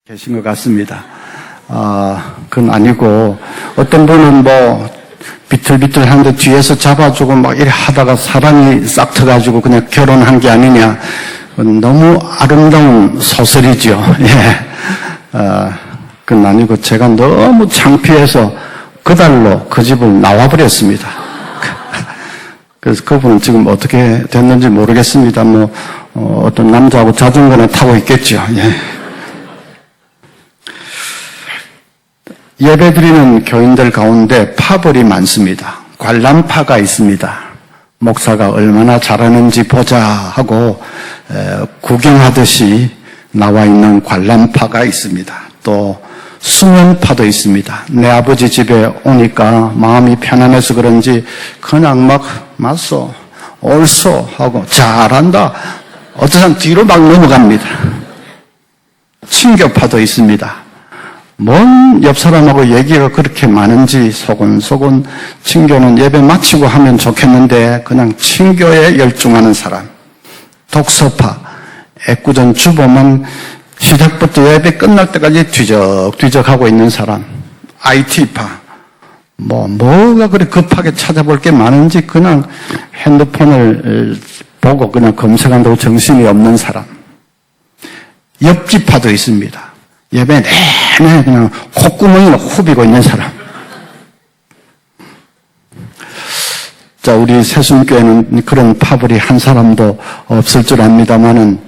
계신 것 같습니다. 그건 아니고, 어떤 분은 비틀비틀한데 뒤에서 잡아주고 막 이래 하다가 사랑이 싹 터가지고 그냥 결혼한 게 아니냐. 너무 아름다운 소설이죠. 예. 그건 아니고 제가 너무 창피해서 그달로 그 집을 나와버렸습니다. 그래서 그분은 지금 어떻게 됐는지 모르겠습니다. 어떤 남자하고 자전거나 타고 있겠죠. 예. 예배드리는 교인들 가운데 파벌이 많습니다. 관람파가 있습니다. 목사가 얼마나 잘하는지 보자 하고 구경하듯이 나와 있는 관람파가 있습니다. 또 수면파도 있습니다. 내 아버지 집에 오니까 마음이 편안해서 그런지 그냥 막 맞소, 옳소 하고 잘한다. 어떤 사람 뒤로 막 넘어갑니다. 친교파도 있습니다. 뭔 옆 사람하고 얘기가 그렇게 많은지 소곤소곤 친교는 예배 마치고 하면 좋겠는데 그냥 친교에 열중하는 사람. 독서파, 애꿎은 주보만 시작부터 예배 끝날 때까지 뒤적뒤적 하고 있는 사람. IT파, 뭐가 그렇게 급하게 찾아볼 게 많은지 그냥 핸드폰을 보고 그냥 검색한다고 정신이 없는 사람. 옆집파도 있습니다. 예배 내내 그냥 콧구멍이나 후비고 있는 사람. 자, 우리 새순교회는 그런 파벌이 한 사람도 없을 줄 압니다만은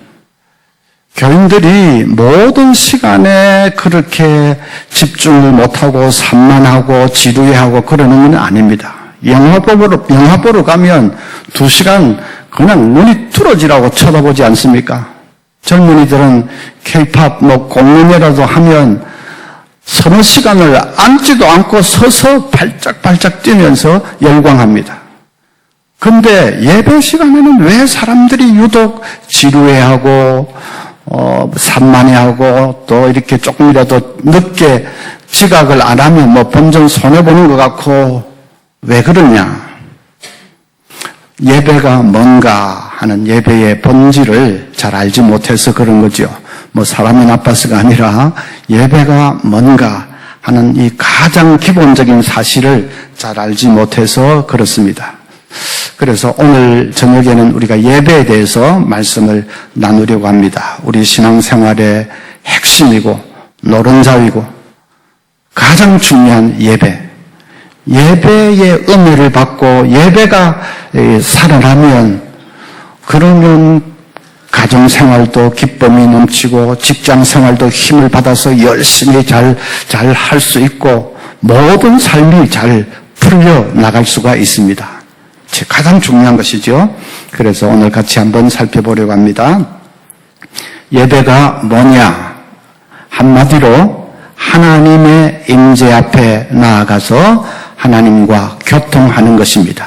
교인들이 모든 시간에 그렇게 집중을 못하고 산만하고 지루해하고 그러는 건 아닙니다. 영화 보러 가면 2시간 그냥 눈이 뚫어지라고 쳐다보지 않습니까? 젊은이들은 K-팝 공연이라도 하면 서너 시간을 앉지도 않고 서서 발짝발짝 뛰면서 열광합니다. 근데 예배 시간에는 왜 사람들이 유독 지루해하고 산만해하고 또 이렇게 조금이라도 늦게 지각을 안 하면 본전 손해보는 것 같고 왜 그러냐? 예배가 뭔가 하는 예배의 본질을 잘 알지 못해서 그런 거죠. 사람이 나빠서가 아니라 예배가 뭔가 하는 이 가장 기본적인 사실을 잘 알지 못해서 그렇습니다. 그래서 오늘 저녁에는 우리가 예배에 대해서 말씀을 나누려고 합니다. 우리 신앙생활의 핵심이고 노른자위고 가장 중요한 예배. 예배의 은혜를 받고 예배가 살아나면 그러면 가정생활도 기쁨이 넘치고 직장생활도 힘을 받아서 열심히 잘 할 수 있고 모든 삶이 잘 풀려나갈 수가 있습니다. 가장 중요한 것이죠. 그래서 오늘 같이 한번 살펴보려고 합니다. 예배가 뭐냐? 한마디로 하나님의 임재 앞에 나아가서 하나님과 교통하는 것입니다.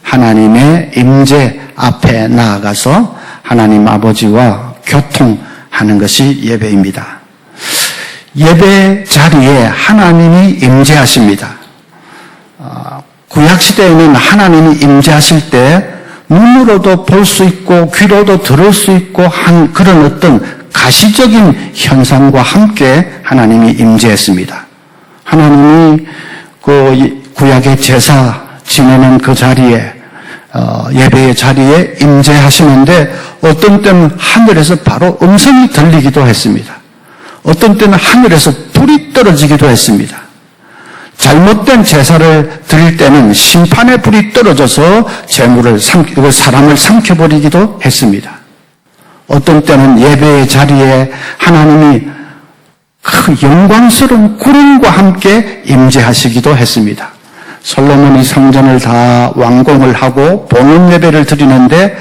하나님의 임재 앞에 나아가서 하나님 아버지와 교통하는 것이 예배입니다. 예배 자리에 하나님이 임재하십니다. 구약시대에는 하나님이 임재하실 때 눈으로도 볼 수 있고 귀로도 들을 수 있고 한 그런 어떤 가시적인 현상과 함께 하나님이 임재했습니다. 하나님이 그 구약의 제사 지내는 그 자리에 예배의 자리에 임재하시는데 어떤 때는 하늘에서 바로 음성이 들리기도 했습니다. 어떤 때는 하늘에서 불이 떨어지기도 했습니다. 잘못된 제사를 드릴 때는 심판의 불이 떨어져서 사람을 삼켜버리기도 했습니다. 어떤 때는 예배의 자리에 하나님이 그 영광스러운 구름과 함께 임재하시기도 했습니다. 솔로몬이 성전을 다 완공을 하고 봉헌 예배를 드리는데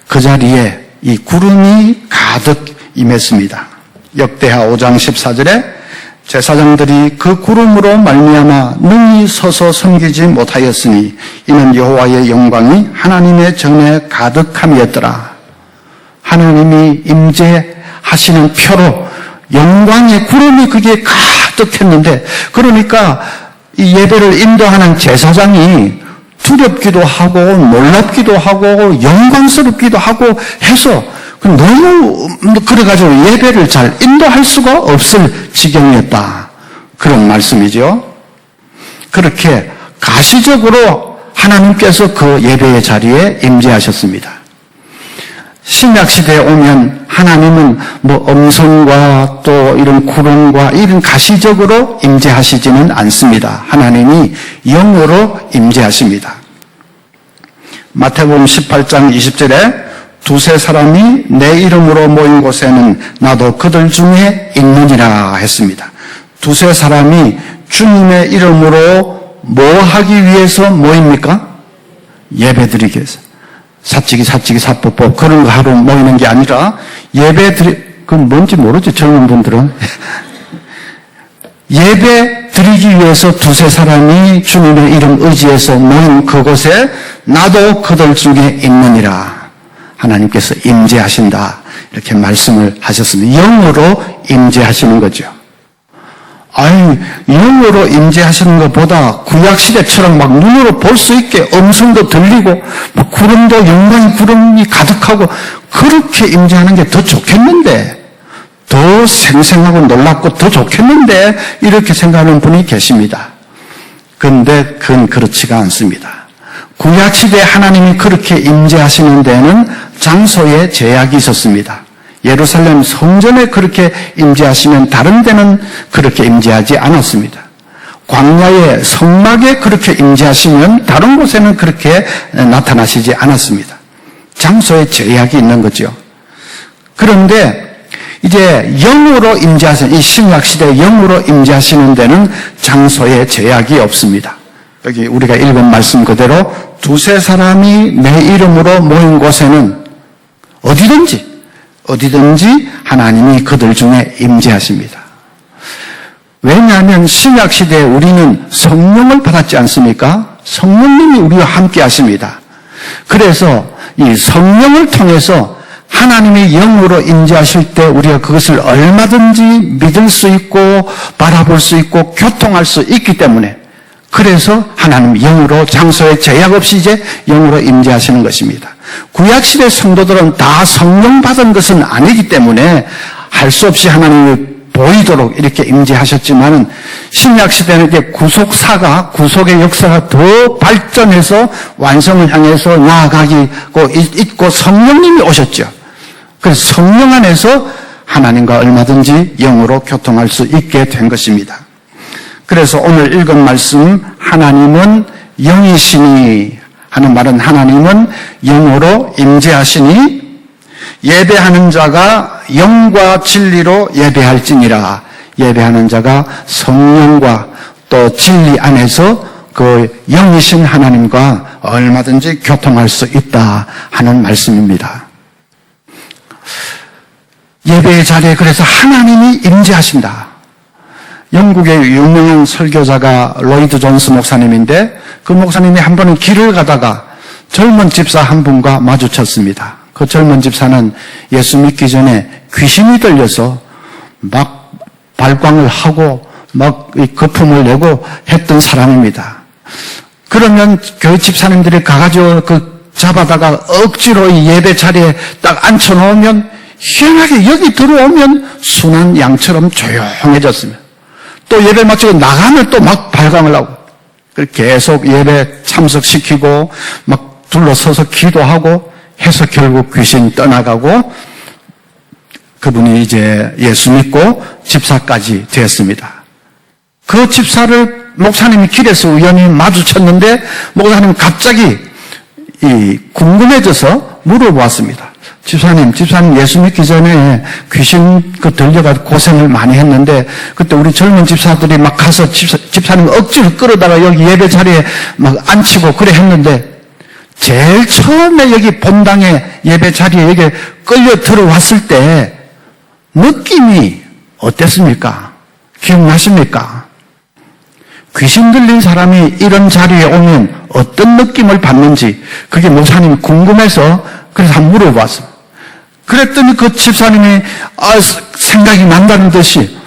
그 자리에 이 구름이 가득 임했습니다. 역대하 5장 14절에 제사장들이 그 구름으로 말미암아 능히 서서 섬기지 못하였으니 이는 여호와의 영광이 하나님의 전에 가득함이었더라. 하나님이 임재하시는 표로 영광의 구름이 그게 가득했는데 그러니까 이 예배를 인도하는 제사장이 두렵기도 하고 놀랍기도 하고 영광스럽기도 하고 해서 너무 그래가지고 예배를 잘 인도할 수가 없을 지경이었다. 그런 말씀이죠. 그렇게 가시적으로 하나님께서 그 예배의 자리에 임재하셨습니다. 신약시대에 오면 하나님은 뭐 음성과 또 이런 구름과 이런 가시적으로 임재하시지는 않습니다. 하나님이 영으로 임재하십니다. 마태복음 18장 20절에 두세 사람이 내 이름으로 모인 곳에는 나도 그들 중에 있느니라 했습니다. 두세 사람이 주님의 이름으로 뭐 하기 위해서 모입니까? 예배드리기 위해서. 사치기 사법법 그런 거 하러 모이는 게 아니라 그건 뭔지 모르죠, 젊은 분들은. 예배 드리기 위해서 두세 사람이 주님의 이름 의지해서 모인 그곳에 나도 그들 중에 있느니라. 하나님께서 임재하신다. 이렇게 말씀을 하셨습니다. 영으로 임재하시는 거죠. 아니, 영으로 임재하시는 것보다 구약시대처럼 막 눈으로 볼 수 있게 음성도 들리고, 막 구름도 영광의 구름이 가득하고, 그렇게 임재하는 게 더 좋겠는데, 더 생생하고 놀랍고 더 좋겠는데, 이렇게 생각하는 분이 계십니다. 그런데 그건 그렇지가 않습니다. 구약시대에 하나님이 그렇게 임재하시는 데는 장소에 제약이 있었습니다. 예루살렘 성전에 그렇게 임재하시면 다른 데는 그렇게 임재하지 않았습니다. 광야의 성막에 그렇게 임재하시면 다른 곳에는 그렇게 나타나시지 않았습니다. 장소에 제약이 있는 거죠. 그런데 이제 영으로 임재하시는, 이 신약시대에 영으로 임재하시는 데는 장소에 제약이 없습니다. 여기 우리가 읽은 말씀 그대로 두세 사람이 내 이름으로 모인 곳에는 어디든지 하나님이 그들 중에 임재하십니다. 왜냐하면 신약시대에 우리는 성령을 받았지 않습니까? 성령님이 우리와 함께 하십니다. 그래서 이 성령을 통해서 하나님의 영으로 임재하실 때 우리가 그것을 얼마든지 믿을 수 있고 바라볼 수 있고 교통할 수 있기 때문에, 그래서 하나님 영으로 장소에 제약 없이 이제 영으로 임재하시는 것입니다. 구약시대 성도들은 다 성령 받은 것은 아니기 때문에 할 수 없이 하나님이 보이도록 이렇게 임재하셨지만, 신약시대는 이제 구속의 역사가 더 발전해서 완성을 향해서 나아가고 있고 성령님이 오셨죠. 그래서 성령 안에서 하나님과 얼마든지 영으로 교통할 수 있게 된 것입니다. 그래서 오늘 읽은 말씀, 하나님은 영이시니 하는 말은 하나님은 영으로 임재하시니 예배하는 자가 영과 진리로 예배할지니라. 예배하는 자가 성령과 또 진리 안에서 그 영이신 하나님과 얼마든지 교통할 수 있다 하는 말씀입니다. 예배의 자리에 그래서 하나님이 임재하신다. 영국의 유명한 설교자가 로이드 존스 목사님인데, 그 목사님이 한 번은 길을 가다가 젊은 집사 한 분과 마주쳤습니다. 그 젊은 집사는 예수 믿기 전에 귀신이 들려서 막 발광을 하고 막 거품을 내고 했던 사람입니다. 그러면 교회 집사님들이 가가지고 잡아다가 억지로 이 예배 자리에 딱 앉혀놓으면 희한하게 여기 들어오면 순한 양처럼 조용해졌습니다. 또 예배 마치고 나가면 또 막 발광을 하고, 계속 예배 참석시키고 막 둘러서서 기도하고 해서 결국 귀신 떠나가고 그분이 이제 예수 믿고 집사까지 되었습니다. 그 집사를 목사님이 길에서 우연히 마주쳤는데 목사님 갑자기 궁금해져서 물어보았습니다. 집사님 예수 믿기 전에 귀신 들려가지고 고생을 많이 했는데, 그때 우리 젊은 집사들이 막 가서 집사님 억지로 끌어다가 여기 예배 자리에 막 앉히고 그래 했는데, 제일 처음에 여기 본당에 예배 자리에 여기 끌려 들어왔을 때 느낌이 어땠습니까? 기억나십니까? 귀신 들린 사람이 이런 자리에 오면 어떤 느낌을 받는지 그게 목사님이 궁금해서 그래서 한번 물어봤습니다. 그랬더니 그 집사님이 생각이 난다는 듯이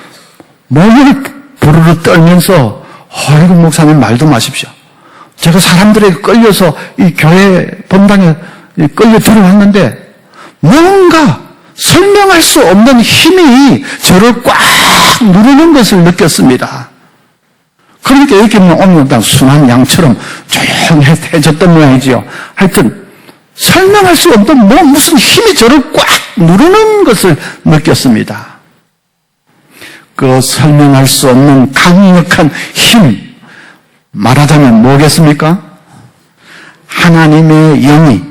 몸을 부르르 떨면서, 아이고 목사님 말도 마십시오. 제가 사람들에게 끌려서 이 교회 본당에 끌려 들어왔는데 뭔가 설명할 수 없는 힘이 저를 꽉 누르는 것을 느꼈습니다. 그러니까 이렇게 오늘 순한 양처럼 조용해졌던 모양이지요. 하여튼 설명할 수 없는 무슨 힘이 저를 꽉 누르는 것을 느꼈습니다. 그 설명할 수 없는 강력한 힘, 말하자면 뭐겠습니까? 하나님의 영이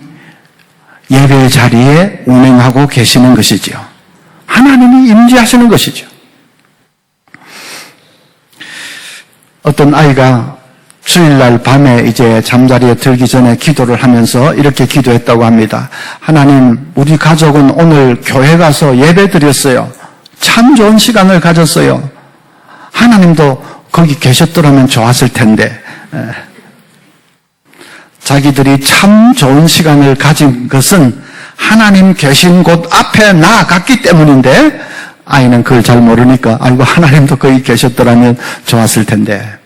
예배 자리에 운행하고 계시는 것이지요. 하나님이 임재하시는 것이죠. 어떤 아이가 주일날 밤에 이제 잠자리에 들기 전에 기도를 하면서 이렇게 기도했다고 합니다. 하나님, 우리 가족은 오늘 교회 가서 예배 드렸어요. 참 좋은 시간을 가졌어요. 하나님도 거기 계셨더라면 좋았을 텐데. 자기들이 참 좋은 시간을 가진 것은 하나님 계신 곳 앞에 나아갔기 때문인데 아이는 그걸 잘 모르니까 아이고 하나님도 거기 계셨더라면 좋았을 텐데.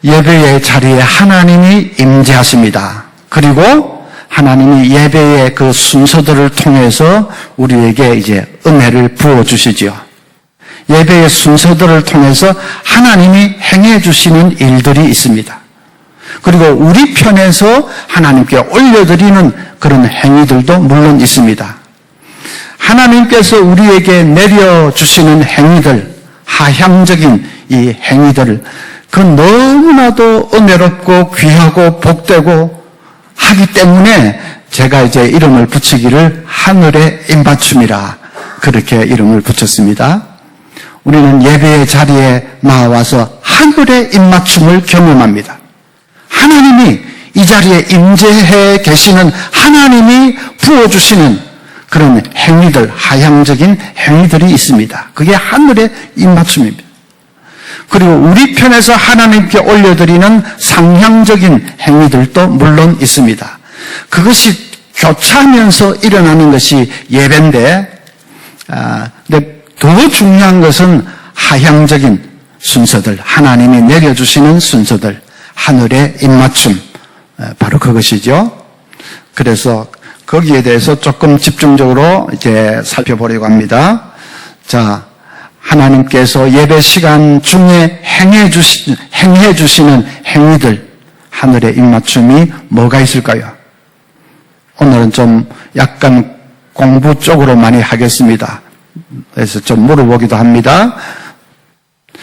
예배의 자리에 하나님이 임재하십니다. 그리고 하나님이 예배의 그 순서들을 통해서 우리에게 이제 은혜를 부어주시죠. 예배의 순서들을 통해서 하나님이 행해 주시는 일들이 있습니다. 그리고 우리 편에서 하나님께 올려드리는 그런 행위들도 물론 있습니다. 하나님께서 우리에게 내려주시는 행위들, 하향적인 이 행위들, 그 너무나도 은혜롭고 귀하고 복되고 하기 때문에 제가 이제 이름을 붙이기를 하늘의 입맞춤이라 그렇게 이름을 붙였습니다. 우리는 예배의 자리에 나와서 하늘의 입맞춤을 경험합니다. 하나님이 이 자리에 임재해 계시는 하나님이 부어주시는 그런 행위들, 하향적인 행위들이 있습니다. 그게 하늘의 입맞춤입니다. 그리고 우리 편에서 하나님께 올려드리는 상향적인 행위들도 물론 있습니다. 그것이 교차하면서 일어나는 것이 예배인데, 근데 더 중요한 것은 하향적인 순서들, 하나님이 내려주시는 순서들, 하늘의 입맞춤, 바로 그것이죠. 그래서 거기에 대해서 조금 집중적으로 이제 살펴보려고 합니다. 자, 하나님께서 예배 시간 중에 행해 주시는 행위들, 하늘의 입맞춤이 뭐가 있을까요? 오늘은 좀 약간 공부 쪽으로 많이 하겠습니다. 그래서 좀 물어보기도 합니다.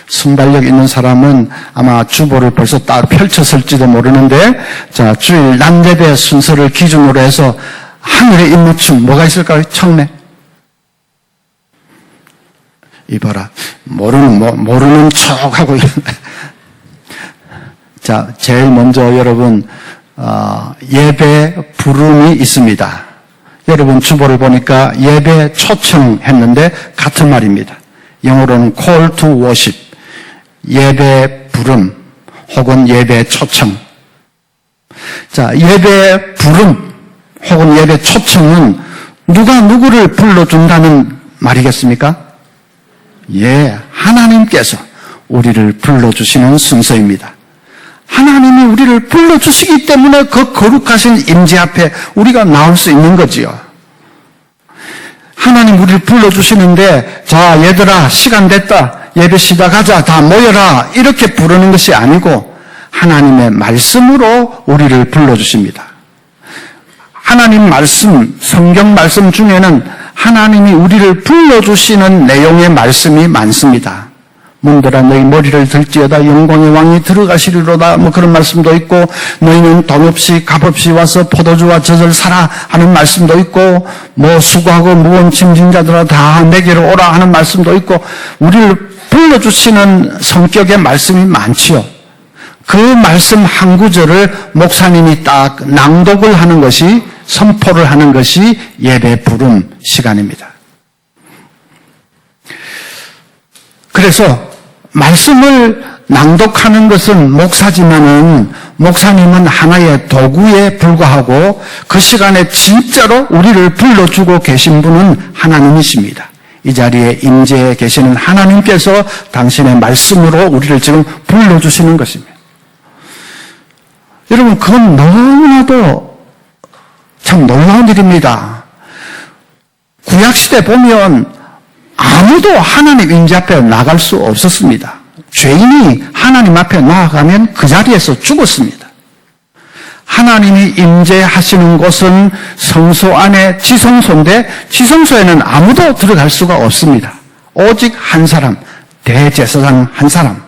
순발력 있는 사람은 아마 주보를 벌써 딱 펼쳤을지도 모르는데, 자, 주일 낮 예배 순서를 기준으로 해서 하늘의 입맞춤 뭐가 있을까요? 처음에. 이봐라. 모르는 척하고. 자, 제일 먼저 여러분, 예배 부름이 있습니다. 여러분 주보를 보니까 예배 초청했는데 같은 말입니다. 영어로는 call to worship. 예배 부름 혹은 예배 초청. 자, 예배 부름 혹은 예배 초청은 누가 누구를 불러준다는 말이겠습니까? 예, 하나님께서 우리를 불러주시는 순서입니다. 하나님이 우리를 불러주시기 때문에 그 거룩하신 임재 앞에 우리가 나올 수 있는 거지요. 하나님 우리를 불러주시는데, 자, 얘들아, 시간 됐다. 예배 시작하자. 다 모여라. 이렇게 부르는 것이 아니고 하나님의 말씀으로 우리를 불러주십니다. 하나님 말씀, 성경 말씀 중에는 하나님이 우리를 불러주시는 내용의 말씀이 많습니다. 문들아 너희 머리를 들지어다 영광의 왕이 들어가시리로다, 뭐 그런 말씀도 있고, 너희는 돈 없이 값 없이 와서 포도주와 젖을 사라 하는 말씀도 있고, 뭐 수고하고 무거운 짐진 자들아 다 내게로 오라 하는 말씀도 있고, 우리를 불러주시는 성격의 말씀이 많지요. 그 말씀 한 구절을 목사님이 딱 낭독을 하는 것이, 선포를 하는 것이 예배 부름 시간입니다. 그래서 말씀을 낭독하는 것은 목사지만은 목사님은 하나의 도구에 불과하고 그 시간에 진짜로 우리를 불러주고 계신 분은 하나님이십니다. 이 자리에 임재해 계시는 하나님께서 당신의 말씀으로 우리를 지금 불러주시는 것입니다. 여러분, 그건 너무나도 참 놀라운 일입니다. 구약시대 보면 아무도 하나님 임재 앞에 나갈 수 없었습니다. 죄인이 하나님 앞에 나아가면 그 자리에서 죽었습니다. 하나님이 임재하시는 곳은 성소 안에 지성소인데 지성소에는 아무도 들어갈 수가 없습니다. 오직 한 사람, 대제사장 한 사람.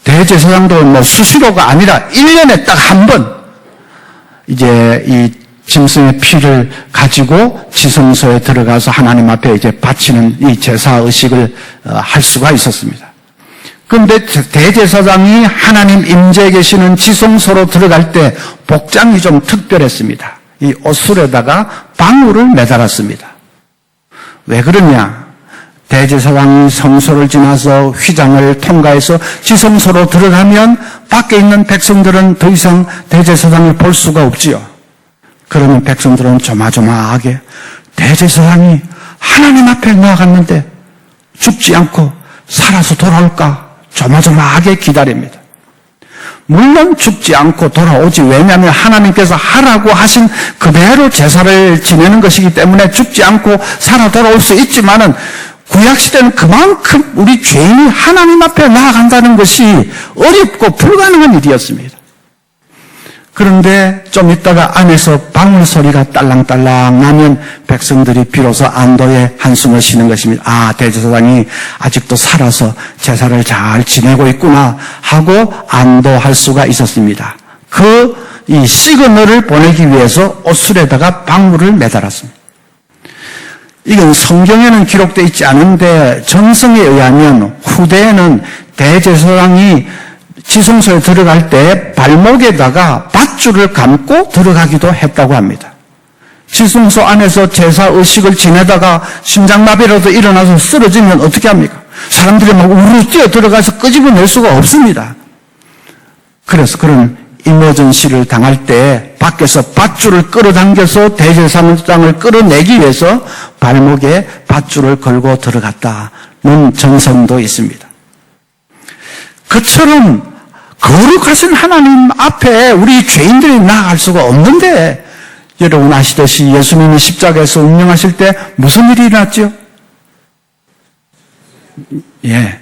대제사장도 뭐 수시로가 아니라 1년에 딱 한 번 이제 이 짐승의 피를 가지고 지성소에 들어가서 하나님 앞에 이제 바치는 이 제사 의식을 할 수가 있었습니다. 그런데 대제사장이 하나님 임재에 계시는 지성소로 들어갈 때 복장이 좀 특별했습니다. 이 옷술에다가 방울을 매달았습니다. 왜 그러냐? 대제사장이 성소를 지나서 휘장을 통과해서 지성소로 들어가면 밖에 있는 백성들은 더 이상 대제사장을 볼 수가 없지요. 그러면 백성들은 조마조마하게 대제사장이 하나님 앞에 나아갔는데 죽지 않고 살아서 돌아올까 조마조마하게 기다립니다. 물론 죽지 않고 돌아오지. 왜냐하면 하나님께서 하라고 하신 그대로 제사를 지내는 것이기 때문에 죽지 않고 살아 돌아올 수 있지만은 구약시대는 그만큼 우리 죄인이 하나님 앞에 나아간다는 것이 어렵고 불가능한 일이었습니다. 그런데 좀 있다가 안에서 방울 소리가 딸랑딸랑 나면 백성들이 비로소 안도의 한숨을 쉬는 것입니다. 아, 대제사장이 아직도 살아서 제사를 잘 지내고 있구나 하고 안도할 수가 있었습니다. 이 시그널을 보내기 위해서 옷술에다가 방울을 매달았습니다. 이건 성경에는 기록되어 있지 않은데 전성에 의하면 후대에는 대제사장이 지성소에 들어갈 때 발목에다가 밧줄을 감고 들어가기도 했다고 합니다. 지성소 안에서 제사 의식을 지내다가 심장마비라도 일어나서 쓰러지면 어떻게 합니까? 사람들이 막 우르르 뛰어 들어가서 끄집어낼 수가 없습니다. 그래서 그런 이머전시를 당할 때 밖에서 밧줄을 끌어당겨서 대제사장을 끌어내기 위해서 발목에 밧줄을 걸고 들어갔다는 전설도 있습니다. 그처럼 거룩하신 하나님 앞에 우리 죄인들이 나아갈 수가 없는데 여러분 아시듯이 예수님이 십자가에서 운명하실 때 무슨 일이 일어났죠? 예,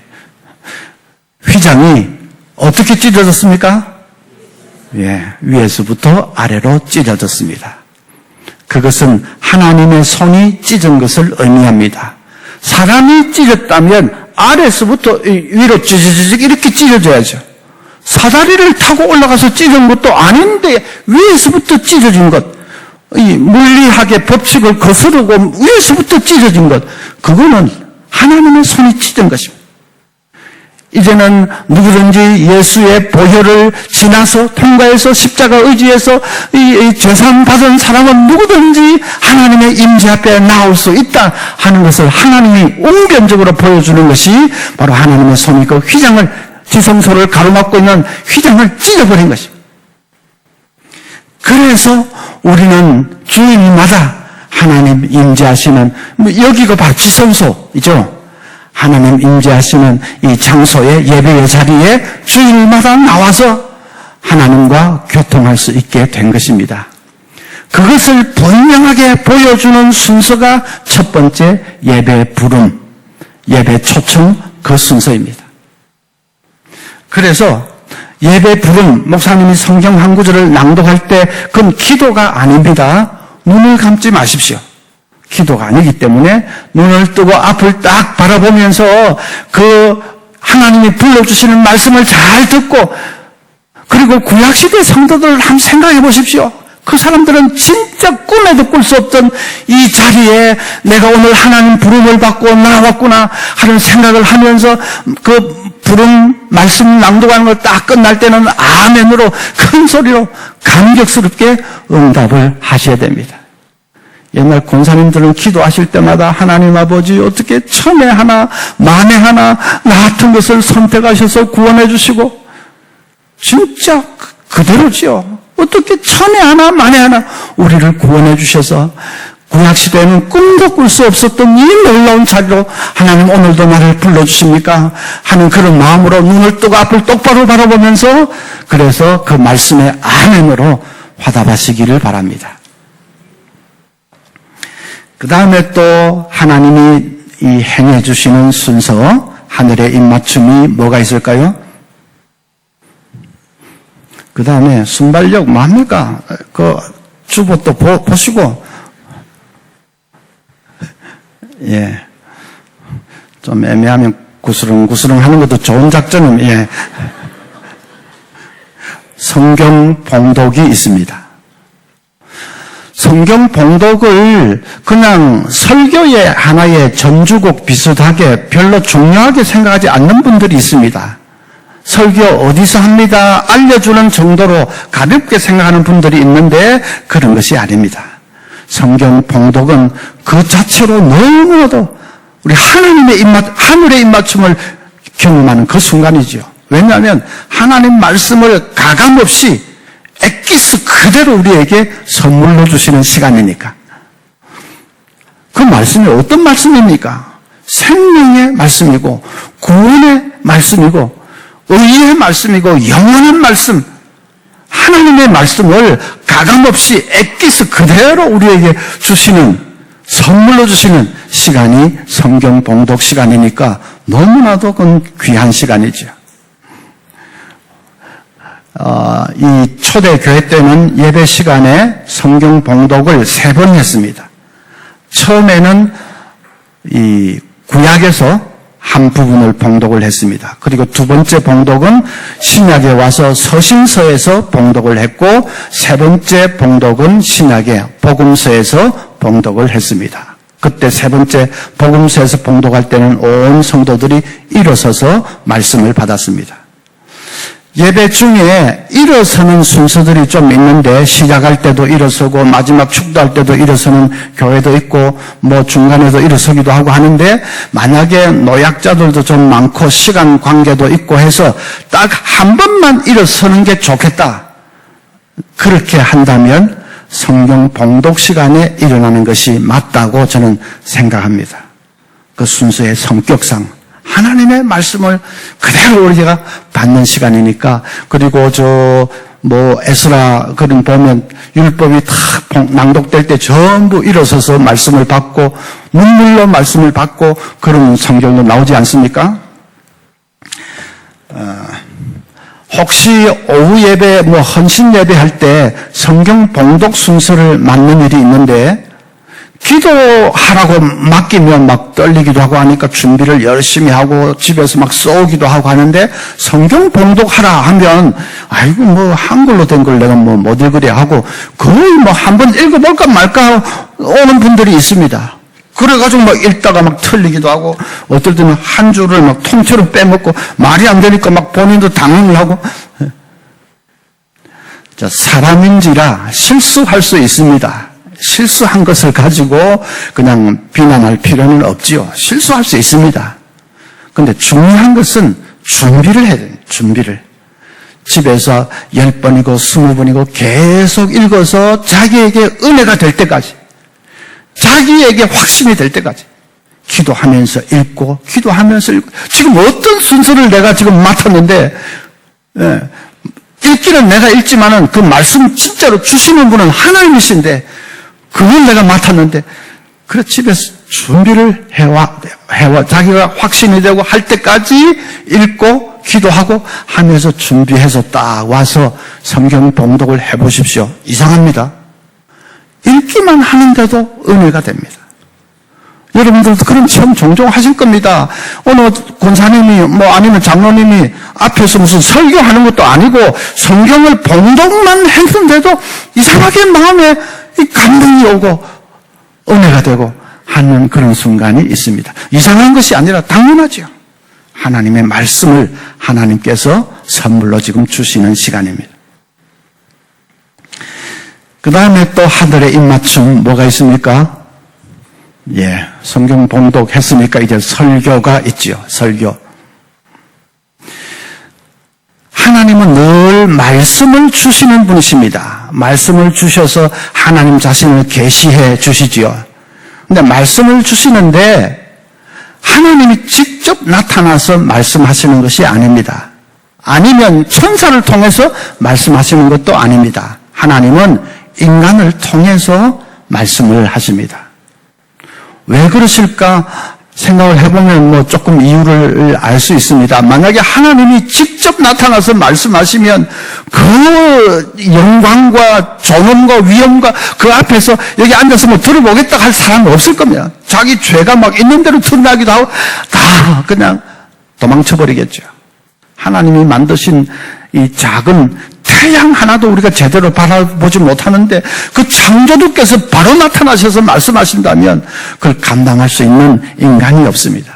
휘장이 어떻게 찢어졌습니까? 예, 위에서부터 아래로 찢어졌습니다. 그것은 하나님의 손이 찢은 것을 의미합니다. 사람이 찢었다면 아래서부터 위로 찢어지지 이렇게 찢어져야죠. 사다리를 타고 올라가서 찢은 것도 아닌데 위에서부터 찢어진 것, 이 물리학의 법칙을 거스르고 위에서부터 찢어진 것, 그거는 하나님의 손이 찢은 것입니다. 이제는 누구든지 예수의 보혈을 지나서 통과해서 십자가 의지해서 이 죄산 받은 사람은 누구든지 하나님의 임재 앞에 나올 수 있다 하는 것을 하나님이 웅변적으로 보여주는 것이 바로 하나님의 손이 그 휘장을, 지성소를 가로막고 있는 휘장을 찢어버린 것입니다. 그래서 우리는 주일마다 하나님 임재하시는, 여기가 바로 지성소이죠. 하나님 임재하시는 이 장소의 예배의 자리에 주일마다 나와서 하나님과 교통할 수 있게 된 것입니다. 그것을 분명하게 보여주는 순서가 첫 번째 예배 부름, 예배 초청 그 순서입니다. 그래서 예배 부름, 목사님이 성경 한 구절을 낭독할 때 그건 기도가 아닙니다. 눈을 감지 마십시오. 기도가 아니기 때문에 눈을 뜨고 앞을 딱 바라보면서 그 하나님이 불러주시는 말씀을 잘 듣고, 그리고 구약시대 성도들을 한번 생각해 보십시오. 그 사람들은 진짜 꿈에도 꿀 수 없던 이 자리에 내가 오늘 하나님 부름을 받고 나왔구나 하는 생각을 하면서 그 부름 말씀 낭독하는 걸 딱 끝날 때는 아멘으로 큰 소리로 감격스럽게 응답을 하셔야 됩니다. 옛날 권사님들은 기도하실 때마다 하나님 아버지 어떻게 천에 하나 만에 하나 나 같은 것을 선택하셔서 구원해 주시고, 진짜 그대로지요. 어떻게 천에 하나 만에 하나 우리를 구원해 주셔서 구약시대에는 꿈도 꿀 수 없었던 이 놀라운 자리로 하나님 오늘도 나를 불러주십니까 하는 그런 마음으로 눈을 뜨고 앞을 똑바로 바라보면서, 그래서 그 말씀의 아멘으로 화답하시기를 바랍니다. 그 다음에 또 하나님이 이 행해 주시는 순서, 하늘의 입맞춤이 뭐가 있을까요? 그 다음에 순발력 뭡니까? 그 주보 또 보시고, 예. 좀 애매하면 구스렁구스렁 하는 것도 좋은 작전은, 예. 성경 봉독이 있습니다. 성경 봉독을 그냥 설교의 하나의 전주곡 비슷하게 별로 중요하게 생각하지 않는 분들이 있습니다. 설교 어디서 합니다 알려주는 정도로 가볍게 생각하는 분들이 있는데 그런 것이 아닙니다. 성경 봉독은 그 자체로 너무나도 우리 하늘의 입맞춤을 경험하는 그 순간이죠. 왜냐하면 하나님 말씀을 가감없이 엑기스 그대로 우리에게 선물로 주시는 시간이니까. 그 말씀이 어떤 말씀입니까? 생명의 말씀이고 구원의 말씀이고 의의 말씀이고 영원한 말씀, 하나님의 말씀을 가감없이 엑기스 그대로 우리에게 주시는, 선물로 주시는 시간이 성경 봉독 시간이니까 너무나도 귀한 시간이죠. 이 초대교회 때는 예배 시간에 성경 봉독을 3번 했습니다. 처음에는 이 구약에서 한 부분을 봉독을 했습니다. 그리고 두 번째 봉독은 신약에 와서 서신서에서 봉독을 했고, 세 번째 봉독은 신약의 복음서에서 봉독을 했습니다. 그때 세 번째 복음서에서 봉독할 때는 온 성도들이 일어서서 말씀을 받았습니다. 예배 중에 일어서는 순서들이 좀 있는데, 시작할 때도 일어서고 마지막 축도할 때도 일어서는 교회도 있고 뭐 중간에도 일어서기도 하고 하는데, 만약에 노약자들도 좀 많고 시간 관계도 있고 해서 딱 한 번만 일어서는 게 좋겠다, 그렇게 한다면 성경 봉독 시간에 일어나는 것이 맞다고 저는 생각합니다. 그 순서의 성격상 하나님의 말씀을 그대로 우리가 받는 시간이니까. 그리고 에스라 그림 보면 율법이 탁 낭독될 때 전부 일어서서 말씀을 받고 눈물로 말씀을 받고 그런 성경도 나오지 않습니까? 혹시 오후 예배, 헌신 예배 할 때 성경 봉독 순서를 맞는 일이 있는데, 기도하라고 맡기면 막 떨리기도 하고 하니까 준비를 열심히 하고 집에서 막 써오기도 하고 하는데, 성경 봉독하라 하면 아이고 한글로 된 걸 내가 못 읽으랴 하고 거의 한번 읽어볼까 말까 오는 분들이 있습니다. 그래가지고 읽다가 틀리기도 하고, 어떨 때는 한 줄을 통째로 빼먹고 말이 안 되니까 본인도 당황을 하고. 자, 사람인지라 실수할 수 있습니다. 실수한 것을 가지고 그냥 비난할 필요는 없지요. 실수할 수 있습니다. 근데 중요한 것은 준비를 해야 돼요. 준비를. 집에서 10번이고 20번이고 계속 읽어서 자기에게 은혜가 될 때까지, 자기에게 확신이 될 때까지 기도하면서 읽고, 기도하면서 읽고. 지금 어떤 순서를 내가 지금 맡았는데, 읽기는 내가 읽지만은 그 말씀 진짜로 주시는 분은 하나님이신데, 그걸 내가 맡았는데, 그래 집에서 준비를 해와 자기가 확신이 되고 할 때까지 읽고 기도하고 하면서 준비해서 딱 와서 성경 봉독을 해보십시오. 이상합니다. 읽기만 하는데도 은혜가 됩니다. 여러분들도 그런 체험 종종 하실 겁니다. 어느 권사님이 아니면 장로님이 앞에서 무슨 설교하는 것도 아니고 성경을 봉독만 했는데도 이상하게 마음에 이 감동이 오고 은혜가 되고 하는 그런 순간이 있습니다. 이상한 것이 아니라 당연하죠. 하나님의 말씀을 하나님께서 선물로 지금 주시는 시간입니다. 그 다음에 또 하늘의 입맞춤 뭐가 있습니까? 성경 봉독했으니까 이제 설교가 있지요. 설교. 하나님은 늘 말씀을 주시는 분이십니다. 말씀을 주셔서 하나님 자신을 계시해 주시지요. 근데 말씀을 주시는데 하나님이 직접 나타나서 말씀하시는 것이 아닙니다. 아니면 천사를 통해서 말씀하시는 것도 아닙니다. 하나님은 인간을 통해서 말씀을 하십니다. 왜 그러실까 생각을 해보면 뭐 조금 이유를 알 수 있습니다. 만약에 하나님이 직접 나타나서 말씀하시면 그 영광과 존엄과 위엄과 그 앞에서 여기 앉아서 뭐 들어보겠다 할 사람은 없을 겁니다. 자기 죄가 막 있는 대로 드러나기도 하고 다 그냥 도망쳐버리겠죠. 하나님이 만드신 이 작은 태양 하나도 우리가 제대로 바라보지 못하는데 그 창조주께서 바로 나타나셔서 말씀하신다면 그걸 감당할 수 있는 인간이 없습니다.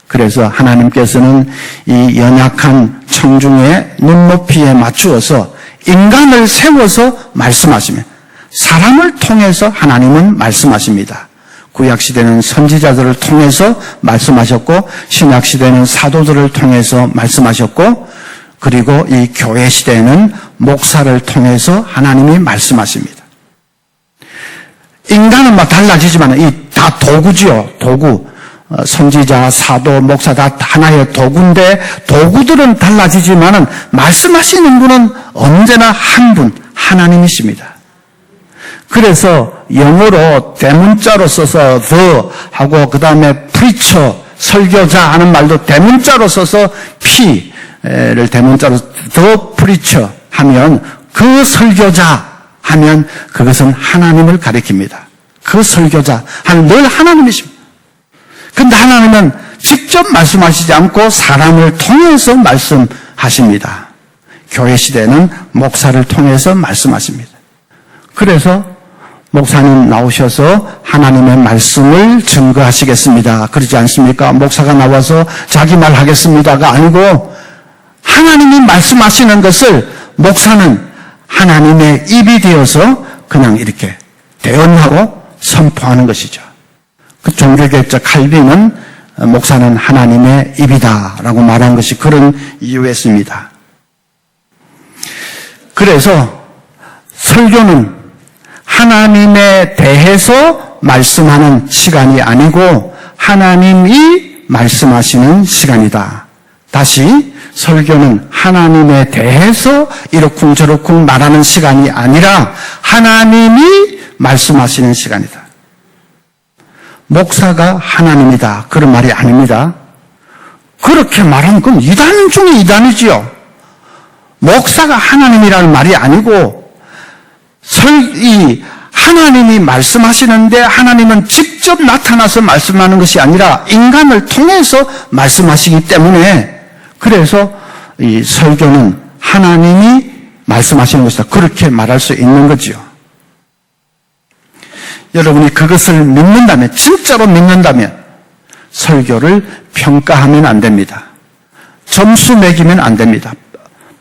그래서 하나님께서는 이 연약한 청중의 눈높이에 맞추어서 인간을 세워서 말씀하시면 사람을 통해서 하나님은 말씀하십니다. 구약시대는 선지자들을 통해서 말씀하셨고 신약시대는 사도들을 통해서 말씀하셨고 그리고 이 교회 시대에는 목사를 통해서 하나님이 말씀하십니다. 인간은 막 달라지지만 이 다 도구지요. 도구. 선지자, 사도, 목사 다 하나의 도구인데 도구들은 달라지지만 말씀하시는 분은 언제나 한 분, 하나님이십니다. 그래서 영어로 대문자로 써서 the 하고 그 다음에 preacher, 설교자 하는 말도 대문자로 써서 P를 대문자로 the preacher 하면 그 설교자 하면 그것은 하나님을 가리킵니다. 그 설교자 하는 늘 하나님이십니다. 근데 하나님은 직접 말씀하시지 않고 사람을 통해서 말씀하십니다. 교회 시대는 목사를 통해서 말씀하십니다. 그래서 목사님 나오셔서 하나님의 말씀을 증거하시겠습니다. 그러지 않습니까? 목사가 나와서 자기 말 하겠습니다가 아니고 하나님이 말씀하시는 것을 목사는 하나님의 입이 되어서 그냥 이렇게 대언하고 선포하는 것이죠. 그 종교개혁자 칼빈은 목사는 하나님의 입이다라고 말한 것이 그런 이유였습니다. 그래서 설교는 하나님에 대해서 말씀하는 시간이 아니고 하나님이 말씀하시는 시간이다. 다시 설교는 하나님에 대해서 이러쿵저러쿵 말하는 시간이 아니라 하나님이 말씀하시는 시간이다. 목사가 하나님이다. 그런 말이 아닙니다. 그렇게 말하면 그건 이단 중에 이단이지요. 목사가 하나님이라는 말이 아니고 이 하나님이 말씀하시는데 하나님은 직접 나타나서 말씀하는 것이 아니라 인간을 통해서 말씀하시기 때문에 그래서 이 설교는 하나님이 말씀하시는 것이다. 그렇게 말할 수 있는 거지요. 여러분이 그것을 믿는다면, 진짜로 믿는다면 설교를 평가하면 안 됩니다. 점수 매기면 안 됩니다.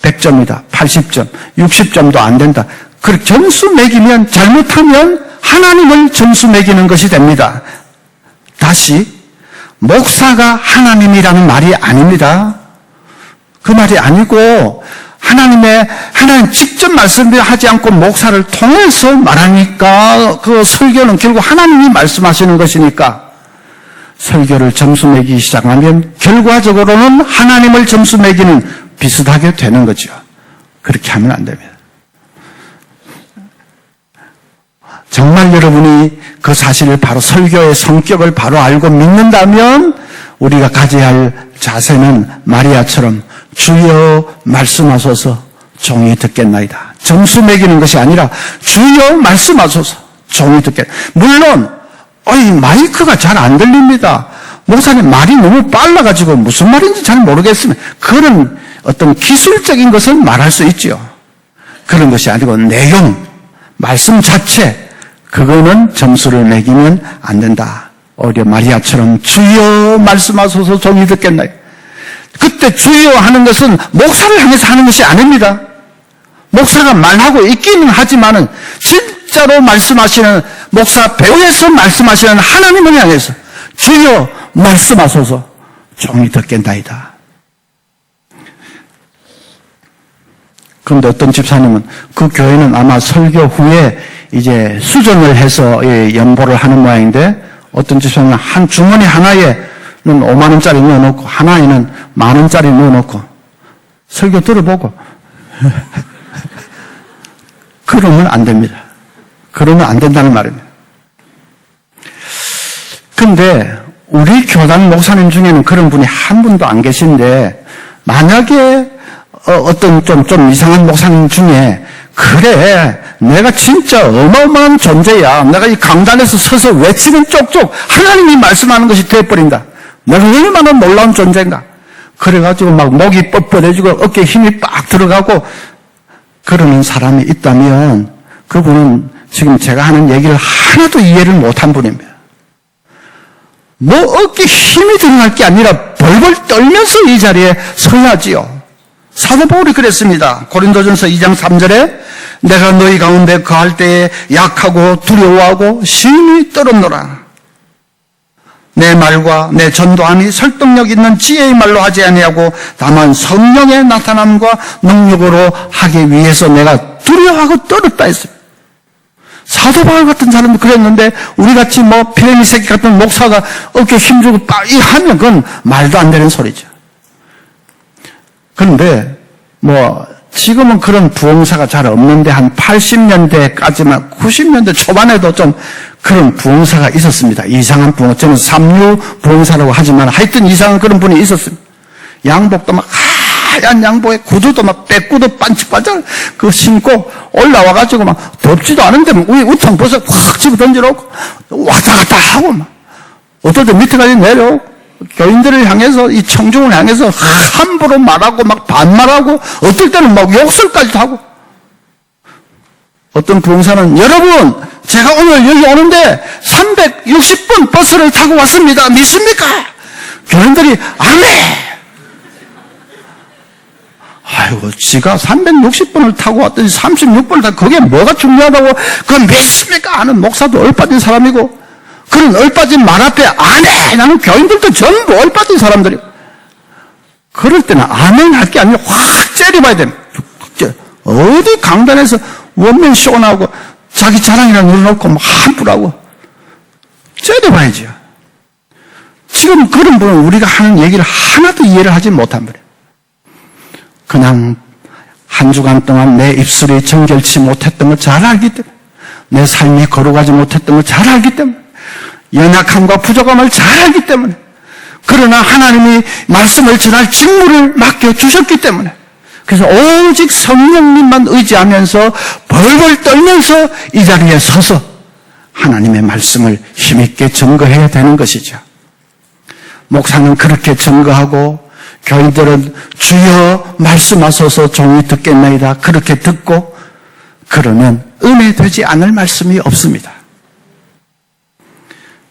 100점이다, 80점, 60점도 안 된다. 그렇게 점수 매기면 잘못하면 하나님을 점수 매기는 것이 됩니다. 다시 목사가 하나님이라는 말이 아닙니다. 그 말이 아니고 하나님 직접 말씀하지 않고 목사를 통해서 말하니까 그 설교는 결국 하나님이 말씀하시는 것이니까 설교를 점수 매기기 시작하면 결과적으로는 하나님을 점수 매기는 비슷하게 되는 거죠. 그렇게 하면 안 됩니다. 정말 여러분이 그 사실을 바로 설교의 성격을 바로 알고 믿는다면 우리가 가져야 할 자세는 마리아처럼 주여 말씀하소서 종이 듣겠나이다. 점수 매기는 것이 아니라 주여 말씀하소서 종이 듣겠나이다. 물론 마이크가 잘 안 들립니다. 목사님 말이 너무 빨라가지고 무슨 말인지 잘 모르겠으면 그런 어떤 기술적인 것을 말할 수 있죠. 그런 것이 아니고 내용, 말씀 자체 그거는 점수를 매기면 안 된다. 오히려 마리아처럼 주여 말씀하소서 종이 듣겠나이다. 그때 주여 하는 것은 목사를 향해서 하는 것이 아닙니다. 목사가 말하고 있기는 하지만은 진짜로 말씀하시는 목사 배후에서 말씀하시는 하나님을 향해서 주여 말씀하소서 종이 듣겠나이다. 그런데 어떤 집사님은 그 교회는 아마 설교 후에 이제 수정을 해서 연보를 하는 모양인데 어떤 집사님은 한 주머니 하나에는 5만 원짜리 넣어놓고 하나에는 1만 원짜리 넣어놓고 설교 들어보고 그러면 안 됩니다. 그러면 안 된다는 말입니다. 근데 우리 교단 목사님 중에는 그런 분이 한 분도 안 계신데, 만약에 어떤 좀 이상한 목사님 중에, 그래, 내가 진짜 어마어마한 존재야. 내가 이 강단에서 서서 외치는 쪽쪽 하나님이 말씀하는 것이 되어버린다. 내가 얼마나 놀라운 존재인가. 그래가지고 막 목이 뻣뻣해지고 어깨에 힘이 빡 들어가고 그러는 사람이 있다면 그분은 지금 제가 하는 얘기를 하나도 이해를 못한 분입니다. 뭐 어깨에 힘이 들어갈 게 아니라 벌벌 떨면서 이 자리에 서야지요. 사도 바울이 그랬습니다. 고린도전서 2장 3절에 내가 너희 가운데 거할 때에 약하고 두려워하고 심히 떨었노라. 내 말과 내 전도함이 설득력 있는 지혜의 말로 하지 아니하고 다만 성령의 나타남과 능력으로 하기 위해서 내가 두려워하고 떨었다 했습니다. 사도 바울 같은 사람도 그랬는데 우리같이 뭐 피레미 새끼 같은 목사가 어깨에 힘주고 빡 하면 그건 말도 안 되는 소리죠. 그런데 뭐 지금은 그런 부흥사가 잘 없는데 한 80년대까지만 90년대 초반에도 좀 그런 부흥사가 있었습니다. 이상한 부흥, 저는 삼류 부흥사라고 하지만 하여튼 이상한 그런 분이 있었습니다. 양복도 막 하얀 양복에 구두도 막 빼구두 반짝반짝 그 신고 올라와가지고 막 덥지도 않은데 우리 우통 벗어 확 집어 던져놓고 왔다 갔다 하고 막 어떨 때 밑에까지 내려오고 교인들을 향해서 이 청중을 향해서 함부로 말하고 막 반말하고 어떨 때는 막 욕설까지도 하고 어떤 부흥사는 여러분 제가 오늘 여기 오는데 360분 버스를 타고 왔습니다. 믿습니까? 교인들이 아멘. 아이고 지가 360분을 타고 왔더니 36분을 타고 그게 뭐가 중요하다고 그건 믿습니까? 하는 목사도 얼빠진 사람이고 그런 얼빠진 말 앞에 아멘 하는 교인들도 전부 얼빠진 사람들이고 그럴 때는 아멘 할 게 아니라 확 째려봐야 됩니다. 어디 강단에서 원맨 쇼 나오고 자기 자랑이나 눌러놓고 막 함부라고 째려봐야죠. 지금 그런 분은 우리가 하는 얘기를 하나도 이해를 하지 못한 분이에요. 그냥 한 주간 동안 내 입술이 정결치 못했던 걸 잘 알기 때문에 내 삶이 거룩하지 못했던 걸 잘 알기 때문에 연약함과 부족함을 잘 알기 때문에 그러나 하나님이 말씀을 전할 직무를 맡겨주셨기 때문에 그래서 오직 성령님만 의지하면서 벌벌 떨면서 이 자리에 서서 하나님의 말씀을 힘있게 증거해야 되는 것이죠. 목사는 그렇게 증거하고 교인들은 주여 말씀하소서 종이 듣겠나이다 그렇게 듣고 그러면 은혜 되지 않을 말씀이 없습니다.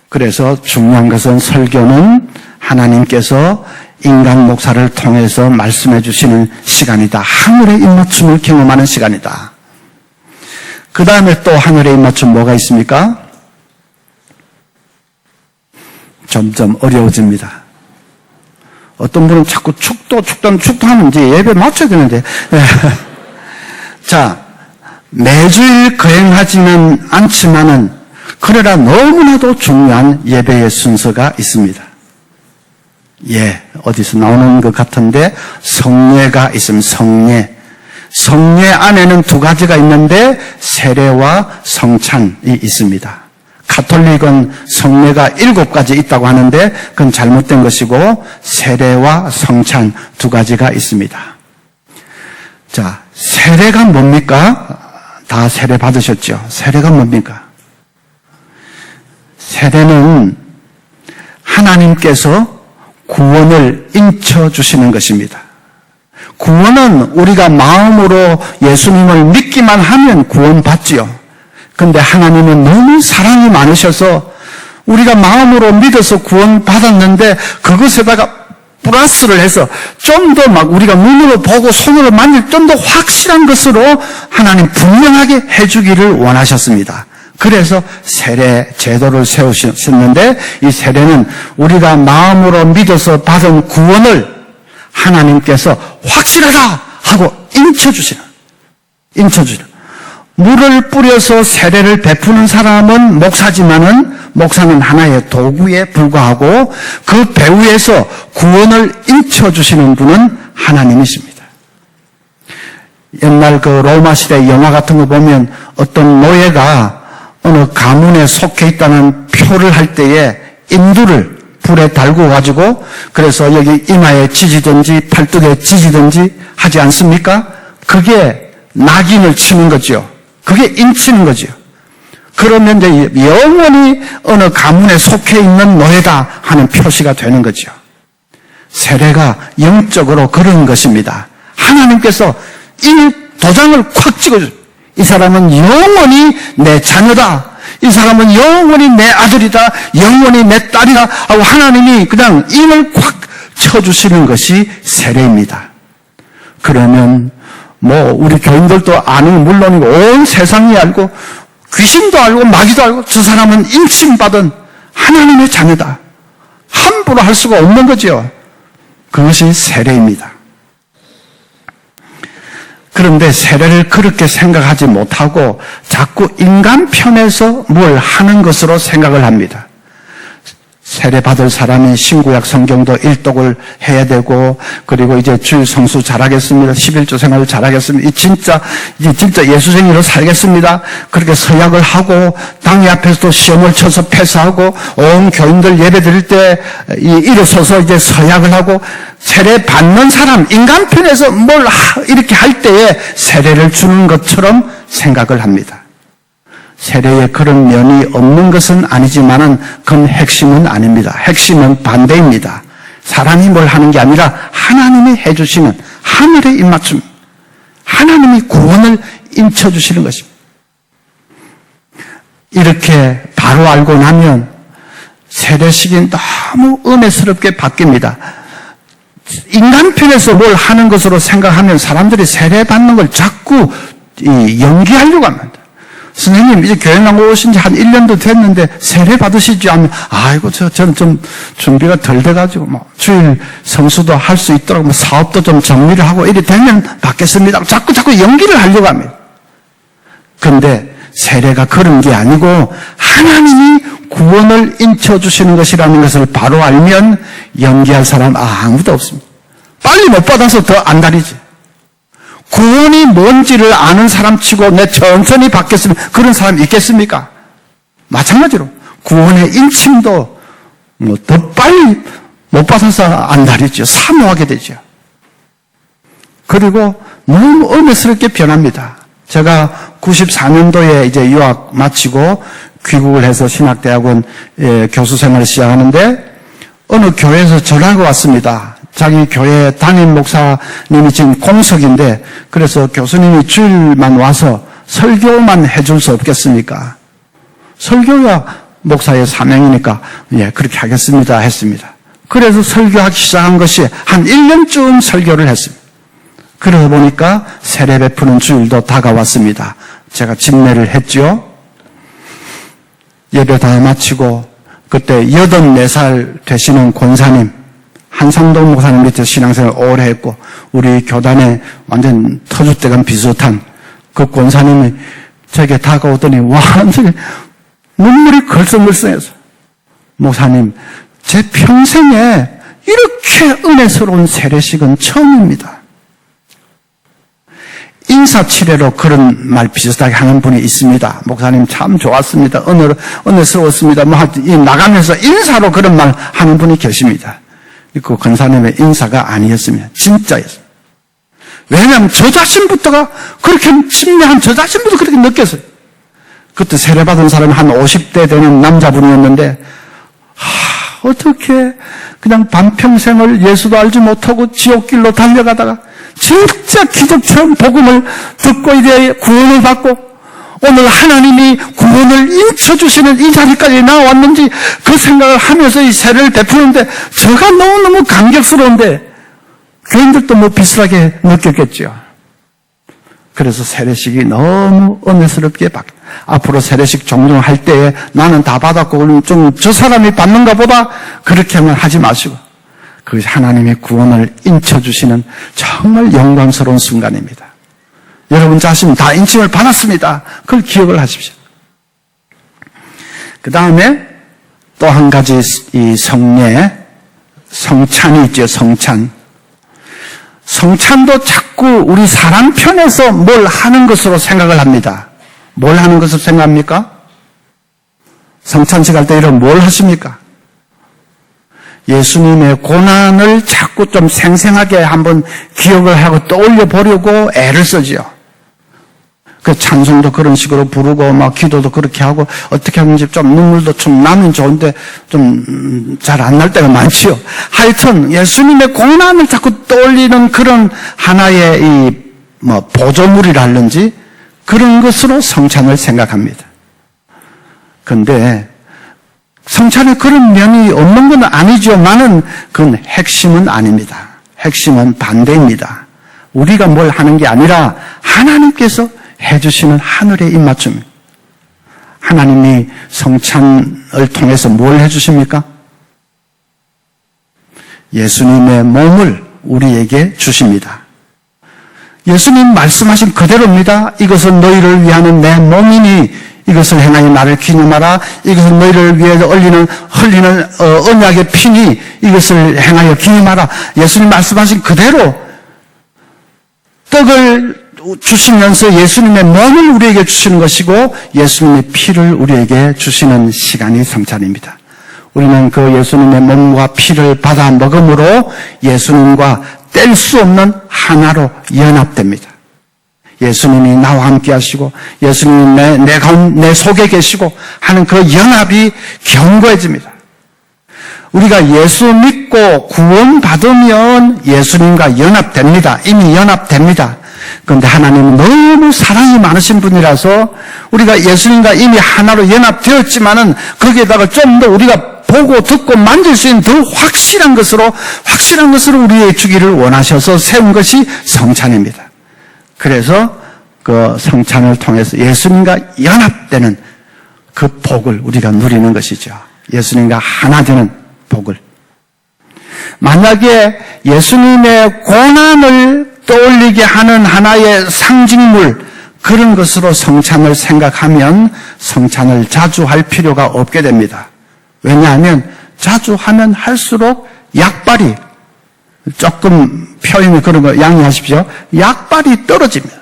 그래서 중요한 것은 설교는 하나님께서 인간 목사를 통해서 말씀해 주시는 시간이다. 하늘의 입맞춤을 경험하는 시간이다. 그 다음에 또 하늘의 입맞춤 뭐가 있습니까? 점점 어려워집니다. 어떤 분은 자꾸 축도 하면 이제 예배 맞춰야 되는데. 자, 매주일 거행하지는 않지만은 그러나 너무나도 중요한 예배의 순서가 있습니다. 예, 어디서 나오는 것 같은데 성례가 있습니다. 성례. 성례 안에는 두 가지가 있는데 세례와 성찬이 있습니다. 가톨릭은 성례가 7가지 있다고 하는데 그건 잘못된 것이고 세례와 성찬 두 가지가 있습니다. 자, 세례가 뭡니까? 다 세례 받으셨죠? 세례가 뭡니까? 세례는 하나님께서 구원을 인쳐주시는 것입니다. 구원은 우리가 마음으로 예수님을 믿기만 하면 구원받지요. 그런데 하나님은 너무 사랑이 많으셔서 우리가 마음으로 믿어서 구원받았는데 그것에다가 플러스를 해서 좀 더 막 우리가 눈으로 보고 손으로 만질 좀 더 확실한 것으로 하나님 분명하게 해주기를 원하셨습니다. 그래서 세례 제도를 세우셨는데 이 세례는 우리가 마음으로 믿어서 받은 구원을 하나님께서 확실하다 하고 인쳐주시는 물을 뿌려서 세례를 베푸는 사람은 목사는 하나의 도구에 불과하고 그 배후에서 구원을 인쳐주시는 분은 하나님이십니다. 옛날 그 로마 시대 영화 같은 거 보면 어떤 노예가 어느 가문에 속해 있다는 표를 할 때에 인두를 불에 달고 가지고 그래서 여기 이마에 찢이든지 팔뚝에 찢이든지 하지 않습니까? 그게 낙인을 치는 거죠. 그게 인치는 거죠. 그러면 이제 영원히 어느 가문에 속해 있는 노예다 하는 표시가 되는 거죠. 세례가 영적으로 그런 것입니다. 하나님께서 이 도장을 콱 찍어줘요. 이 사람은 영원히 내 자녀다. 이 사람은 영원히 내 아들이다. 영원히 내 딸이다. 하고 하나님이 그냥 인을 콱 쳐주시는 것이 세례입니다. 그러면 우리 교인들도 아는 물론이고 온 세상이 알고 귀신도 알고 마귀도 알고 저 사람은 인침받은 하나님의 자녀다. 함부로 할 수가 없는 거죠. 그것이 세례입니다. 그런데 세례를 그렇게 생각하지 못하고 자꾸 인간 편에서 뭘 하는 것으로 생각을 합니다. 세례 받을 사람이 신구약 성경도 일독을 해야 되고, 그리고 이제 주일 성수 잘하겠습니다. 11조 생활을 잘하겠습니다. 진짜 예수쟁이로 살겠습니다. 그렇게 서약을 하고, 당회 앞에서도 시험을 쳐서 패스하고, 온 교인들 예배 드릴 때 일어서서 이제 서약을 하고, 세례 받는 사람, 인간 편에서 뭘 이렇게 할 때에 세례를 주는 것처럼 생각을 합니다. 세례에 그런 면이 없는 것은 아니지만은 그건 핵심은 아닙니다. 핵심은 반대입니다. 사람이 뭘 하는 게 아니라 하나님이 해주시는 하늘의 입맞춤, 하나님이 구원을 인쳐주시는 것입니다. 이렇게 바로 알고 나면 세례식이 너무 은혜스럽게 바뀝니다. 인간 편에서 뭘 하는 것으로 생각하면 사람들이 세례 받는 걸 자꾸 연기하려고 합니다. 선생님, 이제 교회 나오신 지 한 1년도 됐는데 세례 받으시지 않으면, 아이고, 저는 좀 준비가 덜 돼가지고, 주일 성수도 할 수 있도록, 사업도 좀 정리를 하고, 이래 되면 받겠습니다. 자꾸 연기를 하려고 합니다. 근데 세례가 그런 게 아니고, 하나님이 구원을 인쳐주시는 것이라는 것을 바로 알면, 연기할 사람 아무도 없습니다. 빨리 못 받아서 더 안달이지. 구원이 뭔지를 아는 사람 치고 내 천천히 받겠으면 그런 사람이 있겠습니까? 마찬가지로 구원의 인침도 더 빨리 못 받아서 안달이죠. 사모하게 되죠. 그리고 너무 은혜스럽게 변합니다. 제가 94년도에 이제 유학 마치고 귀국을 해서 신학대학원 교수 생활을 시작하는데 어느 교회에서 전화가 왔습니다. 자기 교회 담임 목사님이 지금 공석인데 그래서 교수님이 주일만 와서 설교만 해줄 수 없겠습니까? 설교가 목사의 사명이니까 그렇게 하겠습니다 했습니다. 그래서 설교하기 시작한 것이 한 1년쯤 설교를 했습니다. 그러다 보니까 세례 베푸는 주일도 다가왔습니다. 제가 집례를 했죠. 예배 다 마치고 그때 84살 되시는 권사님 한상동 목사님 밑에 신앙생활 오래 했고 우리 교단에 완전 터줏대감 비슷한 그 권사님이 제게 다가오더니 완전히 눈물이 걸성걸성해서 목사님 제 평생에 이렇게 은혜스러운 세례식은 처음입니다. 인사치레로 그런 말 비슷하게 하는 분이 있습니다. 목사님 참 좋았습니다. 은혜스러웠습니다. 나가면서 인사로 그런 말 하는 분이 계십니다. 그 권사님의 인사가 아니었습니다. 진짜였어요. 왜냐하면 저 자신부터가 그렇게 심려한 저 자신부터 그렇게 느꼈어요. 그때 세례받은 사람이 한 50대 되는 남자분이었는데 어떻게 그냥 반평생을 예수도 알지 못하고 지옥길로 달려가다가 진짜 기적처럼 복음을 듣고 이제 구원을 받고 오늘 하나님이 구원을 인쳐주시는 이 자리까지 나왔는지 그 생각을 하면서 이 세례를 베푸는데 제가 너무너무 감격스러운데 교인들도 비슷하게 느꼈겠죠. 그래서 세례식이 너무 은혜스럽게 앞으로 세례식 종종 할 때에 나는 다 받았고 좀 저 사람이 받는가 보다 그렇게만 하지 마시고 그것이 하나님의 구원을 인쳐주시는 정말 영광스러운 순간입니다. 여러분 자신 다 인침을 받았습니다. 그걸 기억을 하십시오. 그 다음에 또 한 가지 이 성례, 성찬이 있죠. 성찬도 자꾸 우리 사람 편에서 뭘 하는 것으로 생각을 합니다. 뭘 하는 것으로 생각합니까? 성찬식 할 때 이런 뭘 하십니까? 예수님의 고난을 자꾸 좀 생생하게 한번 기억을 하고 떠올려 보려고 애를 쓰지요. 그 찬송도 그런 식으로 부르고 막 기도도 그렇게 하고 어떻게 하는지 좀 눈물도 좀 나면 좋은데 좀 잘 안 날 때가 많지요. 하여튼 예수님의 고난을 자꾸 떠올리는 그런 하나의 이 보조물이랄는지 그런 것으로 성찬을 생각합니다. 근데 성찬에 그런 면이 없는 건 아니지만은 그건 핵심은 아닙니다. 핵심은 반대입니다. 우리가 뭘 하는 게 아니라 하나님께서 해주시는 하늘의 입맞춤. 하나님이 성찬을 통해서 뭘 해주십니까? 예수님의 몸을 우리에게 주십니다. 예수님 말씀하신 그대로입니다. 이것은 너희를 위하는 내 몸이니 이것을 행하여 나를 기념하라. 이것은 너희를 위해서 흘리는 언약의 피니 이것을 행하여 기념하라. 예수님 말씀하신 그대로 떡을 주시면서 예수님의 몸을 우리에게 주시는 것이고 예수님의 피를 우리에게 주시는 시간이 성찬입니다. 우리는 그 예수님의 몸과 피를 받아 먹음으로 예수님과 뗄 수 없는 하나로 연합됩니다. 예수님이 나와 함께 하시고 예수님이 내 속에 계시고 하는 그 연합이 견고해집니다. 우리가 예수 믿고 구원받으면 예수님과 연합됩니다. 이미 연합됩니다. 그런데 하나님은 너무 사랑이 많으신 분이라서 우리가 예수님과 이미 하나로 연합되었지만은 거기에다가 좀 더 우리가 보고 듣고 만질 수 있는 더 확실한 것으로 우리의 주기를 원하셔서 세운 것이 성찬입니다. 그래서 그 성찬을 통해서 예수님과 연합되는 그 복을 우리가 누리는 것이죠. 예수님과 하나 되는 복을. 만약에 예수님의 고난을 떠올리게 하는 하나의 상징물, 그런 것으로 성찬을 생각하면 성찬을 자주 할 필요가 없게 됩니다. 왜냐하면 자주 하면 할수록 약발이, 조금 표현이 그런 거 양해하십시오. 약발이 떨어집니다.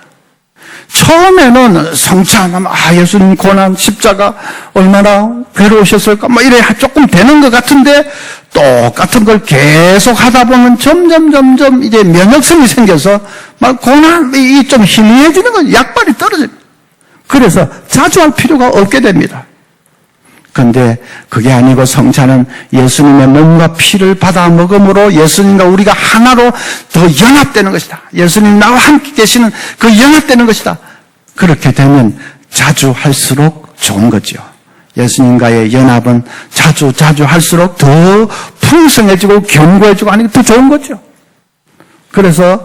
처음에는 성찬하면 예수님 고난 십자가 얼마나 괴로우셨을까 이래 조금 되는 것 같은데 똑같은 걸 계속 하다 보면 점점 이제 면역성이 생겨서 막 고난이 좀 희미해지는 건 약발이 떨어집니다. 그래서 자주 할 필요가 없게 됩니다. 그런데 그게 아니고 성찬은 예수님의 몸과 피를 받아 먹음으로 예수님과 우리가 하나로 더 연합되는 것이다. 예수님 나와 함께 계시는 그 연합되는 것이다. 그렇게 되면 자주 할수록 좋은 거죠. 예수님과의 연합은 자주 할수록 더 풍성해지고 견고해지고 하는 게 더 좋은 거죠. 그래서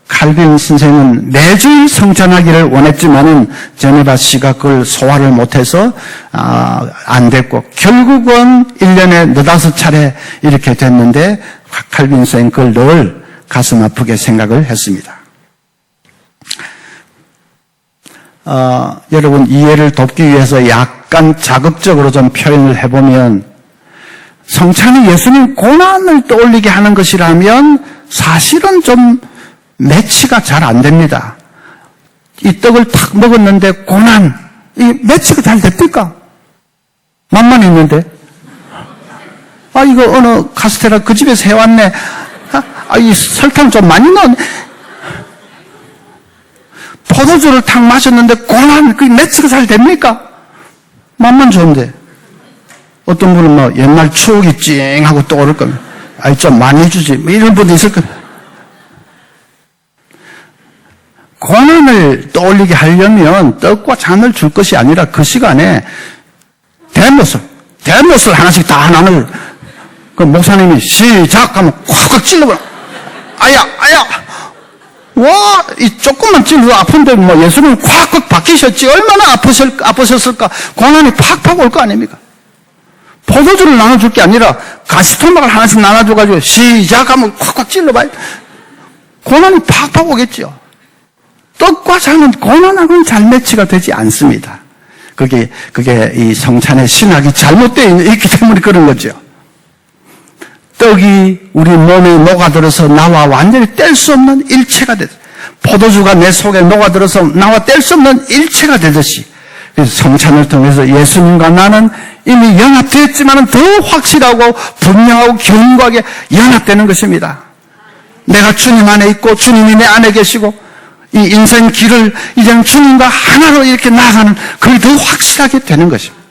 칼빈 선생은 매주 성찬하기를 원했지만은 제네바 씨가 그걸 소화를 못해서 안 됐고 결국은 1년에 4-5차례 이렇게 됐는데 칼빈 선생은 그걸 늘 가슴 아프게 생각을 했습니다. 여러분 이해를 돕기 위해서 약간 자극적으로 좀 표현을 해보면 성찬이 예수님 고난을 떠올리게 하는 것이라면 사실은 좀 매치가 잘 안 됩니다. 이 떡을 탁 먹었는데 고난, 이 매치가 잘 됩니까? 맛만 있는데. 이거 어느 카스테라 그 집에서 해왔네. 이 설탕 좀 많이 넣었네. 포도주를 탁 마셨는데 고난, 그 매치가 잘 됩니까? 맛만 좋은데. 어떤 분은 옛날 추억이 찡하고 떠오를 겁니다. 좀 많이 주지. 이런 분도 있을 겁니다. 고난을 떠올리게 하려면 떡과 잔을 줄 것이 아니라 그 시간에 대못을 하나씩 다 나눌. 그 목사님이 시작 하면 콱콱 찔러버려. 아야. 이 조금만 찔러도 아픈데 예수님은 콱콱 박히셨지. 얼마나 아프셨을까. 고난이 팍팍 올 거 아닙니까? 포도주를 나눠줄 게 아니라 가시토막을 하나씩 나눠줘가지고 시작하면 콱콱 찔러봐요. 고난이 팍팍 오겠죠. 떡과 잔은 고난하고는 잘 매치가 되지 않습니다. 그게 이 성찬의 신학이 잘못되어 있기 때문에 그런 거죠. 떡이 우리 몸에 녹아들어서 나와 완전히 뗄 수 없는 일체가 되듯이, 포도주가 내 속에 녹아들어서 나와 뗄 수 없는 일체가 되듯이, 그래서 성찬을 통해서 예수님과 나는 이미 연합되었지만 더 확실하고 분명하고 견고하게 연합되는 것입니다. 내가 주님 안에 있고 주님이 내 안에 계시고 이 인생 길을 이제는 주님과 하나로 이렇게 나아가는 그게 더 확실하게 되는 것입니다.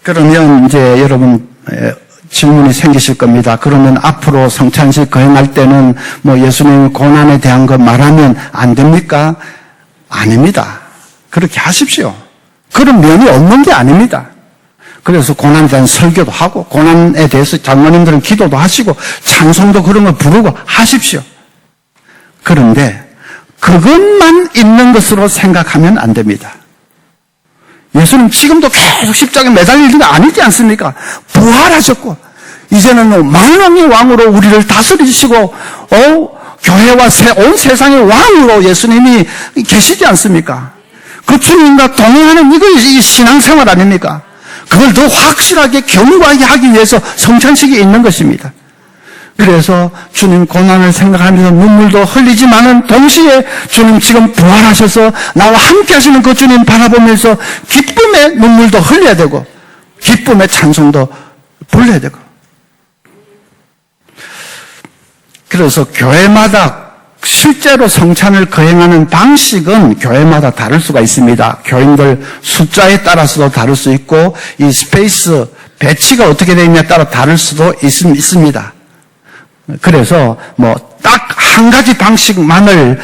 그러면 이제 여러분 질문이 생기실 겁니다. 그러면 앞으로 성찬식 거행할 때는 뭐 예수님의 고난에 대한 것 말하면 안 됩니까? 아닙니다. 그렇게 하십시오. 그런 면이 없는 게 아닙니다. 그래서 고난에 대한 설교도 하고 고난에 대해서 장로님들은 기도도 하시고 찬송도 그런 거 부르고 하십시오. 그런데 그것만 있는 것으로 생각하면 안 됩니다. 예수님 지금도 계속 십자가에 매달리는 거 아니지 않습니까? 부활하셨고 이제는 만왕의 왕으로 우리를 다스리시고 교회와 온 세상의 왕으로 예수님이 계시지 않습니까? 그 주님과 동행하는 이것이 신앙생활 아닙니까? 그걸 더 확실하게 견고하게 하기 위해서 성찬식이 있는 것입니다. 그래서 주님 고난을 생각하면서 눈물도 흘리지만은 동시에 주님 지금 부활하셔서 나와 함께 하시는 그 주님 바라보면서 기쁨의 눈물도 흘려야 되고 기쁨의 찬송도 불러야 되고. 그래서 교회마다 실제로 성찬을 거행하는 방식은 교회마다 다를 수가 있습니다. 교인들 숫자에 따라서도 다를 수 있고 이 스페이스 배치가 어떻게 되어 있냐에 따라 다를 수도 있습니다. 그래서 뭐 딱 한 가지 방식만을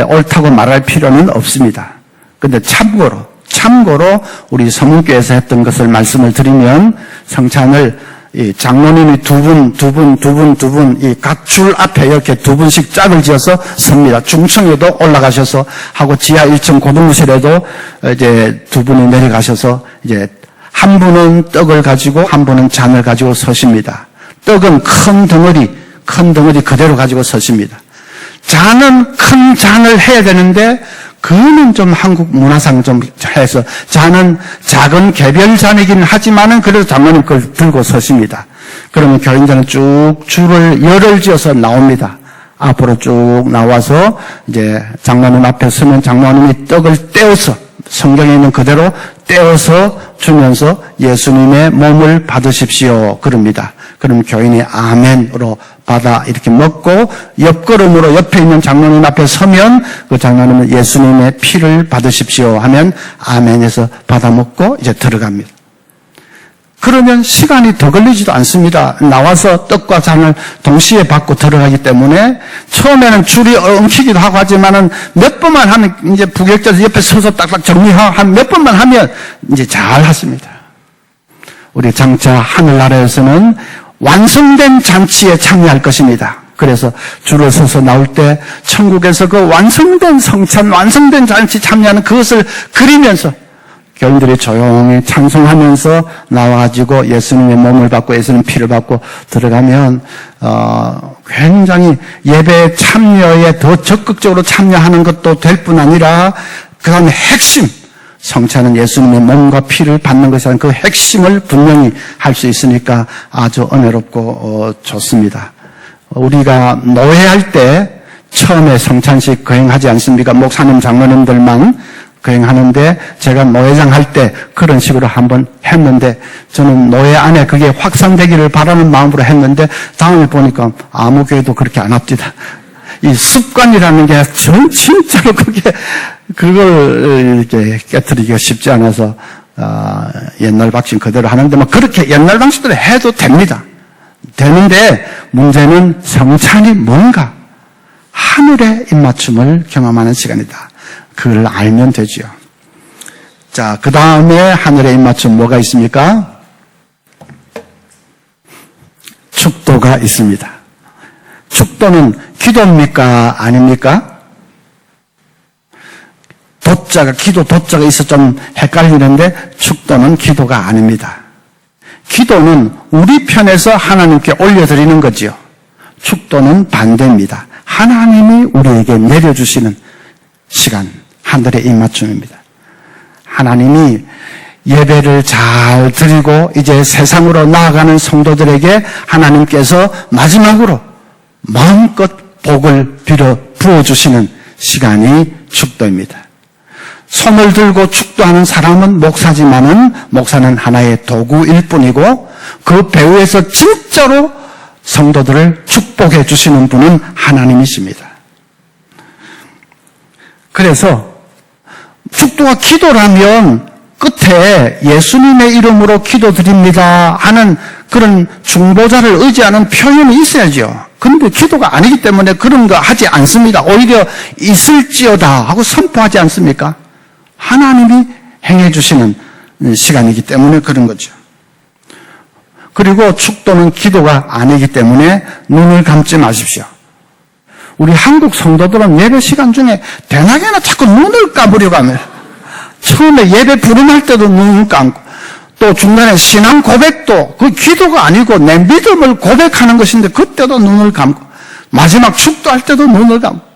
옳다고 말할 필요는 없습니다. 근데 참고로 우리 서문교에서 했던 것을 말씀을 드리면 성찬을 이 장로님이 두 분, 이 각 줄 앞에 이렇게 두 분씩 짝을 지어서 섭니다. 중층에도 올라가셔서 하고 지하 1층 고등부실에도 이제 두 분이 내려가셔서 이제 한 분은 떡을 가지고 한 분은 잔을 가지고 서십니다. 떡은 큰 덩어리 그대로 가지고 서십니다. 잔은 큰 잔을 해야 되는데 그거는 좀 한국 문화상 좀 해서 잔은 작은 개별 잔이긴 하지만은 그래도 장로님 그걸 들고 서십니다. 그러면 교인들은 쭉 줄을 열을 지어서 나옵니다. 앞으로 쭉 나와서 이제 장로님 앞에 서면 장로님이 떡을 떼어서 성경에 있는 그대로 떼어서 주면서 예수님의 몸을 받으십시오 그럽니다. 그럼 교인이 아멘으로 받아 이렇게 먹고 옆걸음으로 옆에 있는 장로님 앞에 서면 그 장로님은 예수님의 피를 받으십시오 하면 아멘에서 받아 먹고 이제 들어갑니다. 그러면 시간이 더 걸리지도 않습니다. 나와서 떡과 잔을 동시에 받고 들어가기 때문에 처음에는 줄이 엉키기도 하고 하지만은 몇 번만 하면 이제 부격자들 옆에 서서 딱딱 정리하고 한 몇 번만 하면 이제 잘 하십니다. 우리 장차 하늘나라에서는 완성된 잔치에 참여할 것입니다. 그래서 줄을 서서 나올 때 천국에서 그 완성된 성찬, 완성된 잔치 참여하는 그것을 그리면서 교인들이 조용히 찬송하면서 나와가지고 예수님의 몸을 받고 예수님 피를 받고 들어가면 굉장히 예배 참여에 더 적극적으로 참여하는 것도 될 뿐 아니라 그 다음에 핵심 성찬은 예수님의 몸과 피를 받는 것이라는 그 핵심을 분명히 할 수 있으니까 아주 은혜롭고 좋습니다. 우리가 노회할 때 처음에 성찬식 거행하지 않습니까? 목사님 장로님들만 거행하는데 제가 노회장 할 때 그런 식으로 한번 했는데 저는 노회 안에 그게 확산되기를 바라는 마음으로 했는데 다음에 보니까 아무 교회도 그렇게 안 합니다. 이 습관이라는 게 진짜로 그걸 이렇게 깨트리기가 쉽지 않아서 옛날 방식 그대로 하는데 뭐 그렇게 옛날 방식대로 해도 됩니다. 되는데 문제는 성찬이 뭔가 하늘의 입맞춤을 경험하는 시간이다. 그걸 알면 되죠. 자, 그 다음에 하늘의 입맞춤 뭐가 있습니까? 축도가 있습니다. 축도는 기도입니까? 아닙니까? 기도 도자가 있어 좀 헷갈리는데 축도는 기도가 아닙니다. 기도는 우리 편에서 하나님께 올려드리는 거지요. 축도는 반대입니다. 하나님이 우리에게 내려주시는 시간, 하늘의 입맞춤입니다. 하나님이 예배를 잘 드리고 이제 세상으로 나아가는 성도들에게 하나님께서 마지막으로 마음껏 복을 빌어 부어주시는 시간이 축도입니다. 손을 들고 축도하는 사람은 목사지만은 목사는 하나의 도구일 뿐이고 그 배후에서 진짜로 성도들을 축복해 주시는 분은 하나님이십니다. 그래서 축도와 기도라면 끝에 예수님의 이름으로 기도드립니다 하는 그런 중보자를 의지하는 표현이 있어야죠. 그런데 기도가 아니기 때문에 그런 거 하지 않습니다. 오히려 있을지어다 하고 선포하지 않습니까? 하나님이 행해 주시는 시간이기 때문에 그런 거죠. 그리고 축도는 기도가 아니기 때문에 눈을 감지 마십시오. 우리 한국 성도들은 예배 시간 중에 대낮에나 자꾸 눈을 감으려고 합니다. 처음에 예배 부름할 때도 눈을 감고 또 중간에 신앙 고백도 그 기도가 아니고 내 믿음을 고백하는 것인데 그때도 눈을 감고 마지막 축도할 때도 눈을 감고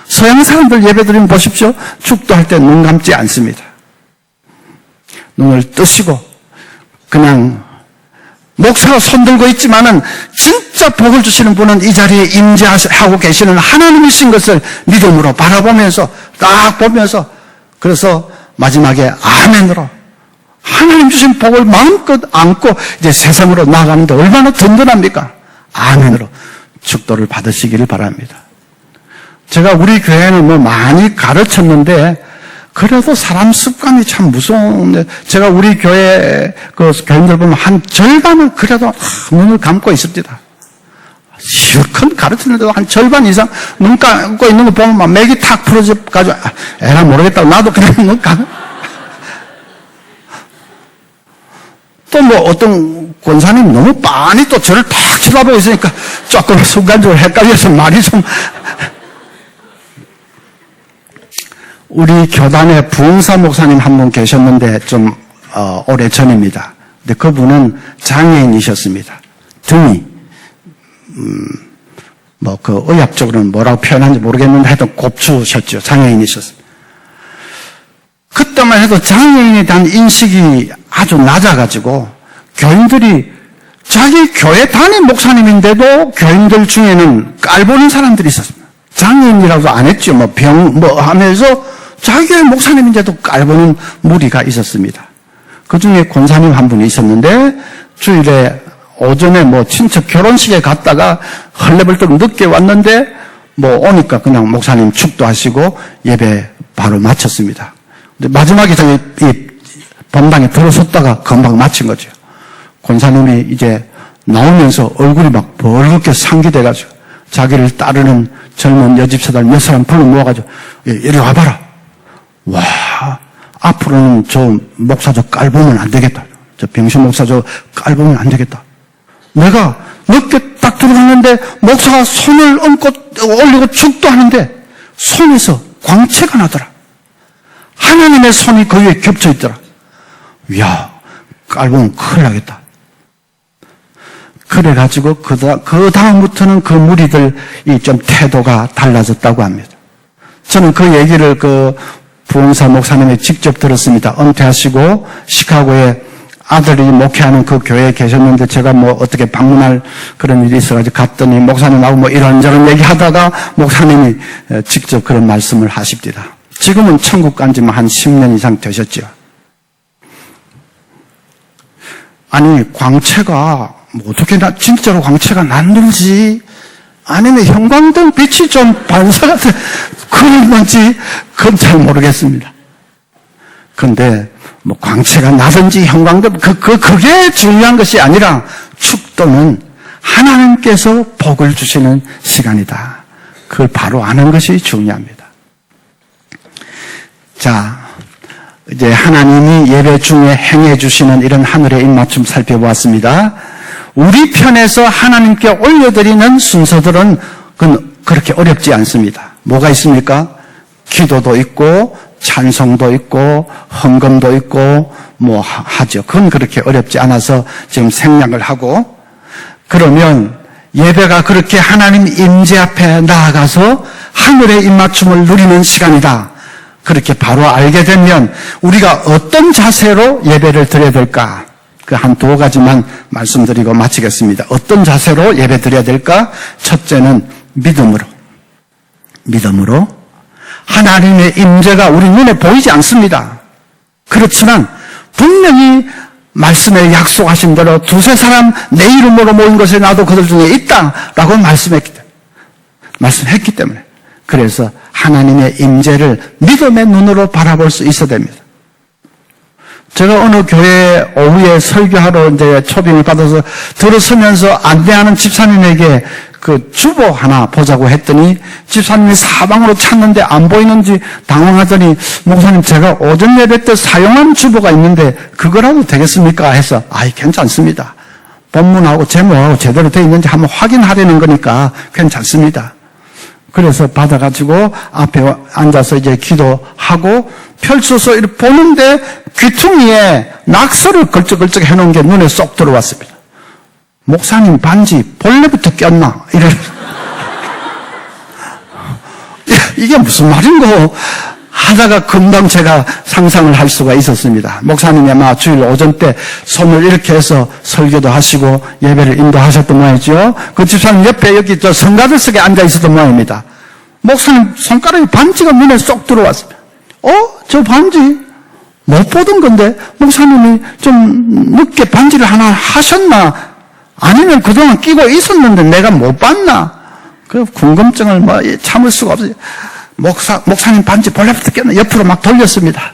서양 사람들 예배 드리면 보십시오. 축도할 때 눈 감지 않습니다. 눈을 뜨시고 그냥 목사가 손들고 있지만은 진짜 복을 주시는 분은 이 자리에 임재하고 계시는 하나님이신 것을 믿음으로 바라보면서 딱 보면서 그래서 마지막에 아멘으로 하나님 주신 복을 마음껏 안고 이제 세상으로 나가는데 얼마나 든든합니까? 아멘으로 축도를 받으시기를 바랍니다. 제가 우리 교회는 뭐 많이 가르쳤는데 그래도 사람 습관이 참 무서운데 제가 우리 교회 그 교인들 보면 한 절반은 그래도 눈을 감고 있습니다. 실컷 가르치는데도 한 절반 이상 눈 감고 있는 거 보면 막 맥이 탁 풀어져 가지고 에라 모르겠다고 나도 그냥 눈 감고 또 뭐 어떤 권사님 너무 빤히 또 저를 탁 쳐다보고 있으니까 조금 순간적으로 헷갈려서 말이 좀 우리 교단에 부흥사 목사님 한 분 계셨는데 좀 오래 전입니다. 근데 그분은 장애인이셨습니다. 등이 뭐 그 의학적으로는 뭐라고 표현하는지 모르겠는데 하여튼 곱추셨죠. 장애인이셨습니다. 그때만 해도 장애인에 대한 인식이 아주 낮아가지고 교인들이 자기 교회 담임 목사님인데도 교인들 중에는 깔보는 사람들이 있었습니다. 장애인이라도 안 했죠. 뭐 병 뭐 하면서 자기 교회 목사님인데도 깔보는 무리가 있었습니다. 그 중에 권사님 한 분이 있었는데 주일에 오전에 뭐 친척 결혼식에 갔다가 헐레벌떡 늦게 왔는데 뭐 오니까 그냥 목사님 축도하시고 예배 바로 마쳤습니다. 근데 마지막에 저기 이 본당에 들어섰다가 금방 마친 거죠. 권사님이 이제 나오면서 얼굴이 막 벌겋게 상기돼가지고 자기를 따르는 젊은 여집사들 몇 사람 불러 모아가지고 이리 와봐라. 와, 앞으로는 저 목사 저 깔보면 안 되겠다. 저 병신 목사 저 깔보면 안 되겠다. 내가 늦게 딱 들어갔는데 목사가 손을 얹고 올리고 축도하는데 손에서 광채가 나더라. 하나님의 손이 그 위에 겹쳐 있더라. 이야, 깔보면 큰일 나겠다. 그래가지고 그 다음부터는 그 무리들이 좀 태도가 달라졌다고 합니다. 저는 그 얘기를 그 부흥사 목사님이 직접 들었습니다. 은퇴하시고 시카고에 아들이 목회하는 그 교회에 계셨는데 제가 뭐 어떻게 방문할 그런 일이 있어가지고 갔더니 목사님하고 뭐 이런저런 얘기하다가 목사님이 직접 그런 말씀을 하십니다. 지금은 천국 간 지만 한 10년 이상 되셨죠. 아니 광채가 뭐 어떻게 진짜로 광채가 났는지 아니면 형광등 빛이 좀 반사가 그런 건지 그건 잘 모르겠습니다. 그런데 뭐 광채가 나든지 형광등 그게 중요한 것이 아니라 축도는 하나님께서 복을 주시는 시간이다. 그걸 바로 아는 것이 중요합니다. 자, 이제 하나님이 예배 중에 행해 주시는 이런 하늘의 입맞춤 살펴보았습니다. 우리 편에서 하나님께 올려드리는 순서들은 그렇게 어렵지 않습니다. 뭐가 있습니까? 기도도 있고 찬송도 있고 헌금도 있고 뭐 하죠. 그건 그렇게 어렵지 않아서 지금 생략을 하고 그러면 예배가 그렇게 하나님 임재 앞에 나아가서 하늘의 입맞춤을 누리는 시간이다. 그렇게 바로 알게 되면 우리가 어떤 자세로 예배를 드려야 될까? 그 한 두 가지만 말씀드리고 마치겠습니다. 어떤 자세로 예배 드려야 될까? 첫째는 믿음으로 하나님의 임재가 우리 눈에 보이지 않습니다. 그렇지만 분명히 말씀에 약속하신 대로 두세 사람 내 이름으로 모인 것에 나도 그들 중에 있다라고 말씀했기 때문에 그래서 하나님의 임재를 믿음의 눈으로 바라볼 수 있어야 됩니다. 제가 어느 교회 오후에 설교하러 이제 초빙을 받아서 들어서면서 안내하는 집사님에게 그 주보 하나 보자고 했더니 집사님이 사방으로 찾는데 안 보이는지 당황하더니 목사님 제가 오전 예배 때 사용한 주보가 있는데 그거라도 되겠습니까? 해서 아이 괜찮습니다. 본문하고 제목하고 제대로 되어 있는지 한번 확인하려는 거니까 괜찮습니다. 그래서 받아가지고 앞에 앉아서 이제 기도하고 펼쳐서 이렇게 보는데 귀퉁이에 낙서를 걸쩍걸쩍 해놓은 게 눈에 쏙 들어왔습니다. 목사님 반지 본래부터 꼈나? 이게 무슨 말인고 하다가 금방 제가 상상을 할 수가 있었습니다. 목사님이 아마 주일 오전 때 손을 이렇게 해서 설교도 하시고 예배를 인도하셨던 모양이죠. 그 집사님 옆에 여기 저 성가대석에 앉아 있었던 모양입니다. 목사님 손가락에 반지가 눈에 쏙 들어왔습니다. 저 반지 못 보던 건데 목사님이 좀 늦게 반지를 하나 하셨나? 아니면 그동안 끼고 있었는데 내가 못 봤나? 그 궁금증을 참을 수가 없어요. 목사님 반지 본래부터 꼈나? 옆으로 막 돌렸습니다.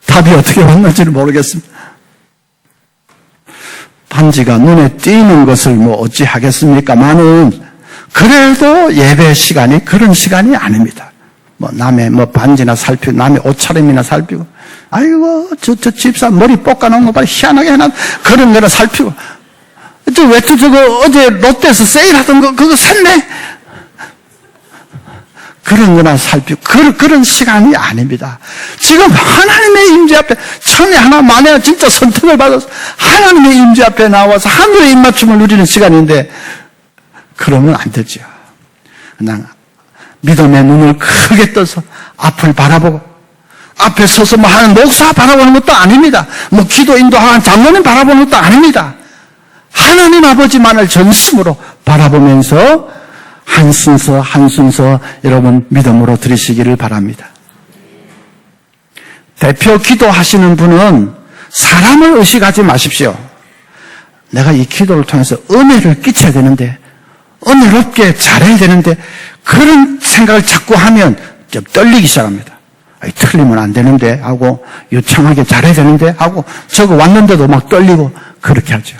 답이 어떻게 왔는지는 모르겠습니다. 반지가 눈에 띄는 것을 어찌 하겠습니까만은 그래도 예배 시간이 그런 시간이 아닙니다. 남의 반지나 살피고, 남의 옷차림이나 살피고, 아이고, 저 집사 머리 볶아놓은 거 봐, 희한하게 해놨, 그런 거를 살피고, 저거 어제 롯데에서 세일하던 거, 그거 샀네? 그런 거나 살피고, 그런 시간이 아닙니다. 지금 하나님의 임재 앞에, 천에 하나, 만에 하나 진짜 선택을 받아서 하나님의 임재 앞에 나와서 하늘의 입맞춤을 누리는 시간인데, 그러면 안 되죠. 그냥 믿음의 눈을 크게 떠서 앞을 바라보고 앞에 서서 하는 목사 바라보는 것도 아닙니다. 기도 인도하는 장로님 바라보는 것도 아닙니다. 하나님 아버지만을 전심으로 바라보면서 한 순서 한 순서 여러분 믿음으로 드리시기를 바랍니다. 대표 기도하시는 분은 사람을 의식하지 마십시오. 내가 이 기도를 통해서 은혜를 끼쳐야 되는데 은혜롭게 잘해야 되는데 그런 생각을 자꾸 하면 좀 떨리기 시작합니다. 틀리면 안 되는데 하고 유창하게 잘해야 되는데 하고 저거 왔는데도 막 떨리고 그렇게 하죠.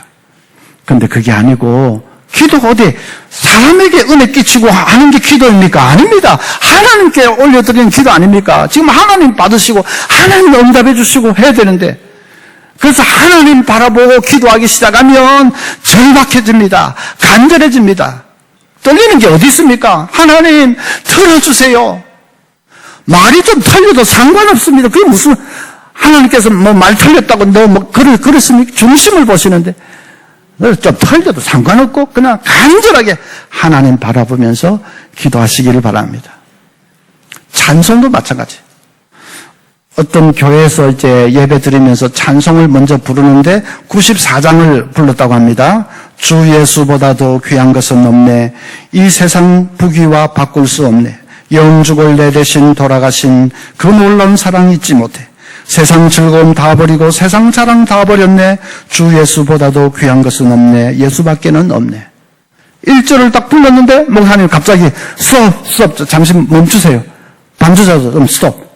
그런데 그게 아니고 기도가 어디 사람에게 은혜 끼치고 하는 게 기도입니까? 아닙니다. 하나님께 올려드리는 기도 아닙니까? 지금 하나님 받으시고 하나님 응답해 주시고 해야 되는데 그래서 하나님 바라보고 기도하기 시작하면 절박해집니다. 간절해집니다. 떨리는 게 어디 있습니까? 하나님 들어주세요. 말이 좀 틀려도 상관없습니다. 그게 무슨 하나님께서 말 틀렸다고 그랬습니까? 중심을 보시는데 좀 틀려도 상관없고 그냥 간절하게 하나님 바라보면서 기도하시기를 바랍니다. 찬송도 마찬가지. 어떤 교회에서 이제 예배 드리면서 찬송을 먼저 부르는데 94장을 불렀다고 합니다. 주 예수보다도 귀한 것은 없네. 이 세상 부귀와 바꿀 수 없네. 영죽을 내 대신 돌아가신 그 놀라운 사랑 잊지 못해. 세상 즐거움 다 버리고 세상 자랑 다 버렸네. 주 예수보다도 귀한 것은 없네. 예수밖에는 없네. 1절을 딱 불렀는데 목사님 갑자기 스톱 잠시 멈추세요. 반주자도 좀 스톱.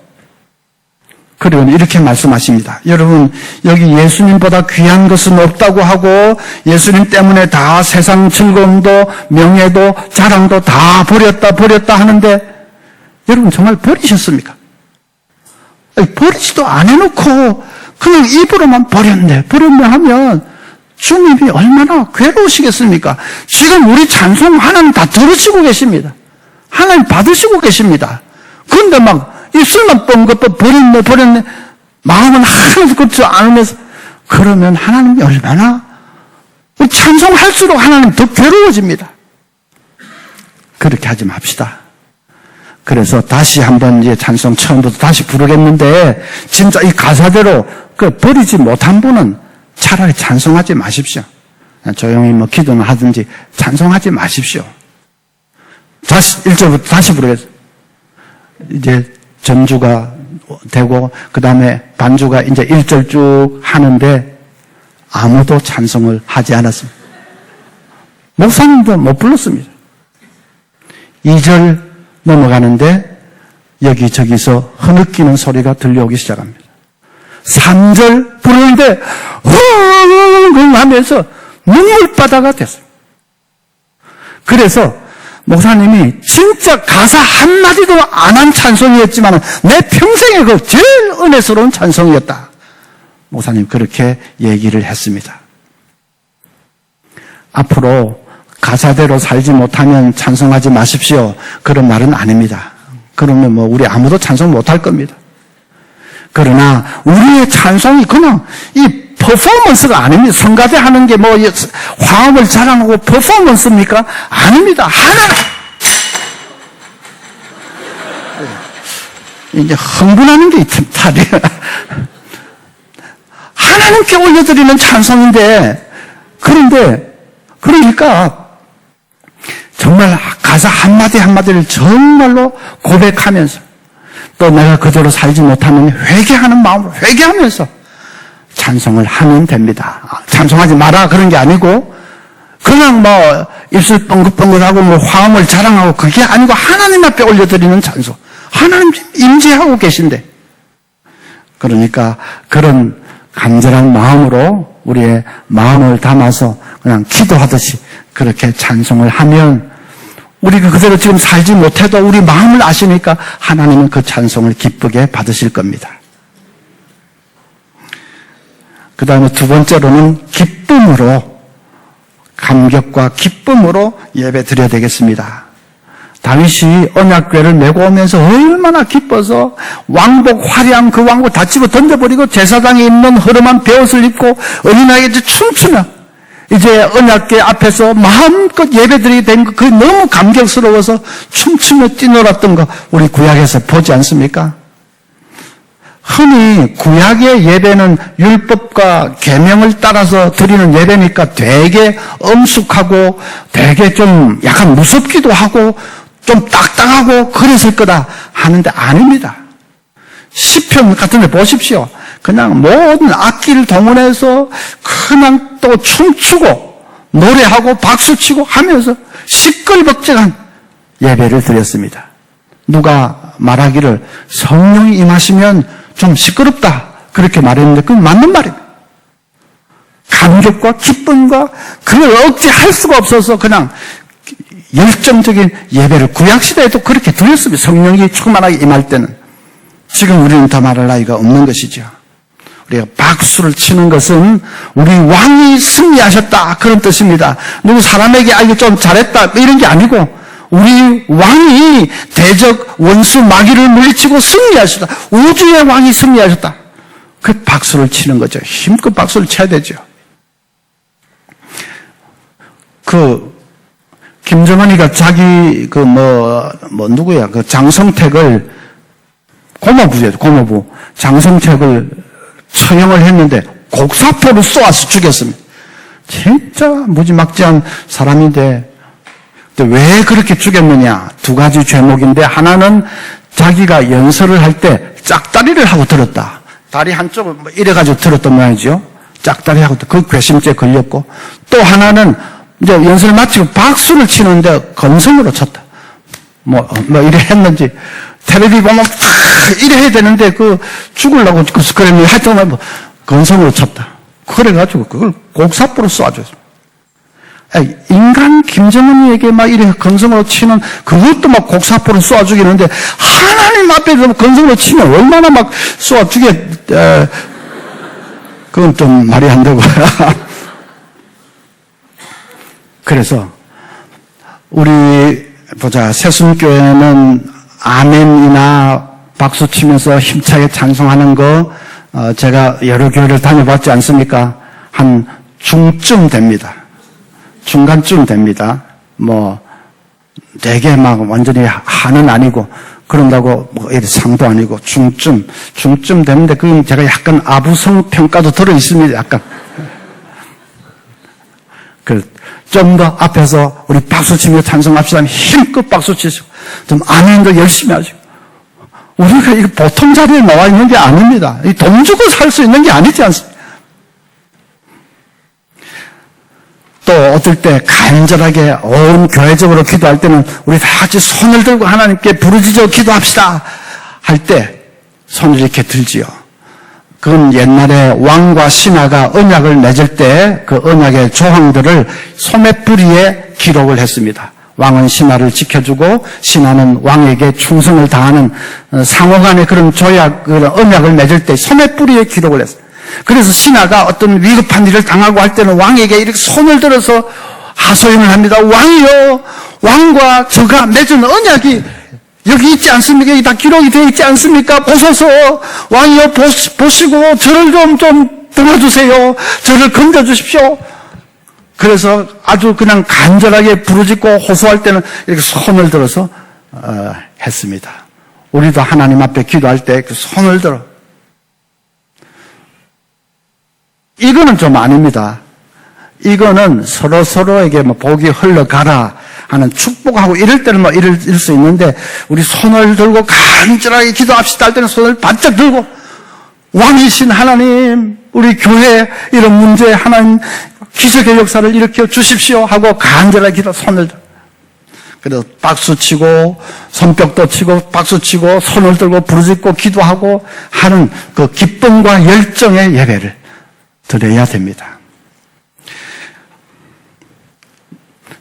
그리고 이렇게 말씀하십니다. 여러분 여기 예수님보다 귀한 것은 없다고 하고 예수님 때문에 다 세상 즐거움도 명예도 자랑도 다 버렸다 하는데 여러분 정말 버리셨습니까? 버리지도 안 해놓고 그냥 입으로만 버렸네 하면 주님이 얼마나 괴로우시겠습니까? 지금 우리 찬송 하나님 다 들으시고 계십니다. 하나님 받으시고 계십니다. 그런데 막 입술만 뻥긋뻥 버렸네. 마음은 하나도 그렇지 않으면서 그러면 하나님이 얼마나 찬송할수록 하나님 더 괴로워집니다. 그렇게 하지 맙시다. 그래서 다시 한번 이제 찬송 처음부터 다시 부르겠는데 진짜 이 가사대로 버리지 못한 분은 차라리 찬송하지 마십시오. 조용히 기도는 하든지 찬송하지 마십시오. 다시 1절부터 다시 부르겠습니다. 이제 전주가 되고, 그 다음에 반주가 이제 1절 쭉 하는데 아무도 찬송을 하지 않았습니다. 목사님도 못 불렀습니다. 2절 넘어가는데 여기저기서 흐느끼는 소리가 들려오기 시작합니다. 3절 부르는데 흥 하면서 눈물바다가 됐어요. 그래서 목사님이 진짜 가사 한마디도 안 한 찬송이었지만 내 평생의 그 제일 은혜스러운 찬송이었다. 목사님 그렇게 얘기를 했습니다. 앞으로 가사대로 살지 못하면 찬송하지 마십시오. 그런 말은 아닙니다. 그러면 뭐 우리 아무도 찬송 못할 겁니다. 그러나 우리의 찬송이 그냥 이 퍼포먼스가 아닙니다. 성가대 하는 게 뭐 화음을 자랑하고 퍼포먼스입니까? 아닙니다. 이제 흥분하는 게 탈이에요. 하나님께 올려드리는 찬송인데, 그러니까 정말 가사 한마디 한마디를 정말로 고백하면서 또 내가 그대로 살지 못하면 회개하는 마음으로 회개하면서 찬송을 하면 됩니다. 찬송하지 마라 그런 게 아니고 그냥 뭐 입술 뻥긋뻥긋하고 뭐 화음을 자랑하고 그게 아니고 하나님 앞에 올려드리는 찬송. 하나님 임재하고 계신데. 그러니까 그런 간절한 마음으로 우리의 마음을 담아서 그냥 기도하듯이 그렇게 찬송을 하면 우리가 그대로 지금 살지 못해도 우리 마음을 아시니까 하나님은 그 찬송을 기쁘게 받으실 겁니다. 그 다음에 두 번째로는 기쁨으로, 감격과 기쁨으로 예배 드려야 되겠습니다. 다윗이 언약궤를 메고 오면서 얼마나 기뻐서 왕복 화려한 그 왕복 다 집어 던져버리고 제사장에 있는 허름한 베옷을 입고 어린아이가 이제 춤추며 이제 언약궤 앞에서 마음껏 예배드리게 된 거, 그 너무 감격스러워서 춤추며 뛰놀았던 거 우리 구약에서 보지 않습니까? 흔히 구약의 예배는 율법과 계명을 따라서 드리는 예배니까 되게 엄숙하고 되게 좀 약간 무섭기도 하고 좀 딱딱하고 그랬을 거다 하는데 아닙니다. 시편 같은 데 보십시오. 그냥 모든 악기를 동원해서 그냥 또 춤추고 노래하고 박수치고 하면서 시끌벅적한 예배를 드렸습니다. 누가 말하기를 성령이 임하시면 좀 시끄럽다 그렇게 말했는데 그건 맞는 말입니다. 감격과 기쁨과 그걸 억제할 수가 없어서 그냥 열정적인 예배를 구약시대에도 그렇게 드렸습니다. 성령이 충만하게 임할 때는. 지금 우리는 더 말할 나이가 없는 것이죠. 우리가 박수를 치는 것은 우리 왕이 승리하셨다 그런 뜻입니다. 누구 사람에게 이거 좀 잘했다 이런 게 아니고 우리 왕이 대적 원수 마귀를 물리치고 승리하셨다. 우주의 왕이 승리하셨다. 그 박수를 치는 거죠. 힘껏 박수를 쳐야 되죠. 김정은이가 자기 누구야 장성택을 고모부 장성택을 처형을 했는데 곡사포를 쏘아서 죽였습니다. 진짜 무지막지한 사람인데 왜 그렇게 죽였느냐? 두 가지 죄목인데 하나는 자기가 연설을 할 때 짝다리를 하고 들었다. 다리 한쪽을 이래가지고 들었단 말이죠. 짝다리 하고 그 괘씸죄 걸렸고 또 하나는 이제 연설 마치고 박수를 치는데 건성으로 쳤다. 이래 했는지 텔레비 보면 이래 해야 되는데 죽으려고 그 스크램을 하여튼 건성으로 쳤다. 그래가지고 그걸 곡사포로 쏘아줬습니다. 인간 김정은이에게 이래 건성으로 치는 그것도 곡사포로 쏘아 죽이는데 하나님 앞에 건성으로 치면 얼마나 쏘아 그건 좀 말이 안 되고요. 그래서 우리 새순교회는 아멘이나 박수 치면서 힘차게 찬송하는 거 제가 여러 교회를 다녀봤지 않습니까? 한 중쯤 됩니다. 중간쯤 됩니다. 되게 완전히 하는 아니고 그런다고 상도 아니고 중쯤 되는데 그건 제가 약간 아부성 평가도 들어 있습니다. 약간 좀 더 앞에서 우리 박수 치며 찬송합시다. 힘껏 박수 치시고 좀 아멘도 열심히 하시고 우리가 이 보통 자리에 나와 있는 게 아닙니다. 돈 주고 살 수 있는 게 아니지 않습니까? 또 어떨 때 간절하게 온 교회적으로 기도할 때는 우리 다 같이 손을 들고 하나님께 부르짖어 기도합시다 할 때 손을 이렇게 들지요. 그건 옛날에 왕과 신하가 언약을 맺을 때 그 언약의 조항들을 소매뿌리에 기록을 했습니다. 왕은 신하를 지켜주고 신하는 왕에게 충성을 다하는 상호간의 그런 언약을 맺을 때 소매뿌리에 기록을 했어요. 그래서 신하가 어떤 위급한 일을 당하고 할 때는 왕에게 이렇게 손을 들어서 하소연을 합니다. 왕이요, 왕과 저가 맺은 언약이 여기 있지 않습니까? 여기 다 기록이 되어 있지 않습니까? 보소서. 왕이요, 보시고 저를 좀 도와주세요. 저를 건져주십시오. 그래서 아주 그냥 간절하게 부르짖고 호소할 때는 이렇게 손을 들어서 했습니다. 우리도 하나님 앞에 기도할 때 그 손을 들어. 이거는 좀 아닙니다. 이거는 서로에게 복이 흘러가라 하는 축복하고 이럴 때는 이럴 수 있는데, 우리 손을 들고 간절하게 기도합시다 할 때는 손을 바짝 들고, 왕이신 하나님, 우리 교회 이런 문제에 하나님 기적의 역사를 일으켜 주십시오 하고 간절하게 손을 들고, 그래서 박수치고 손뼉도 치고 박수치고 손을 들고 부르짖고 기도하고 하는 그 기쁨과 열정의 예배를 드려야 됩니다.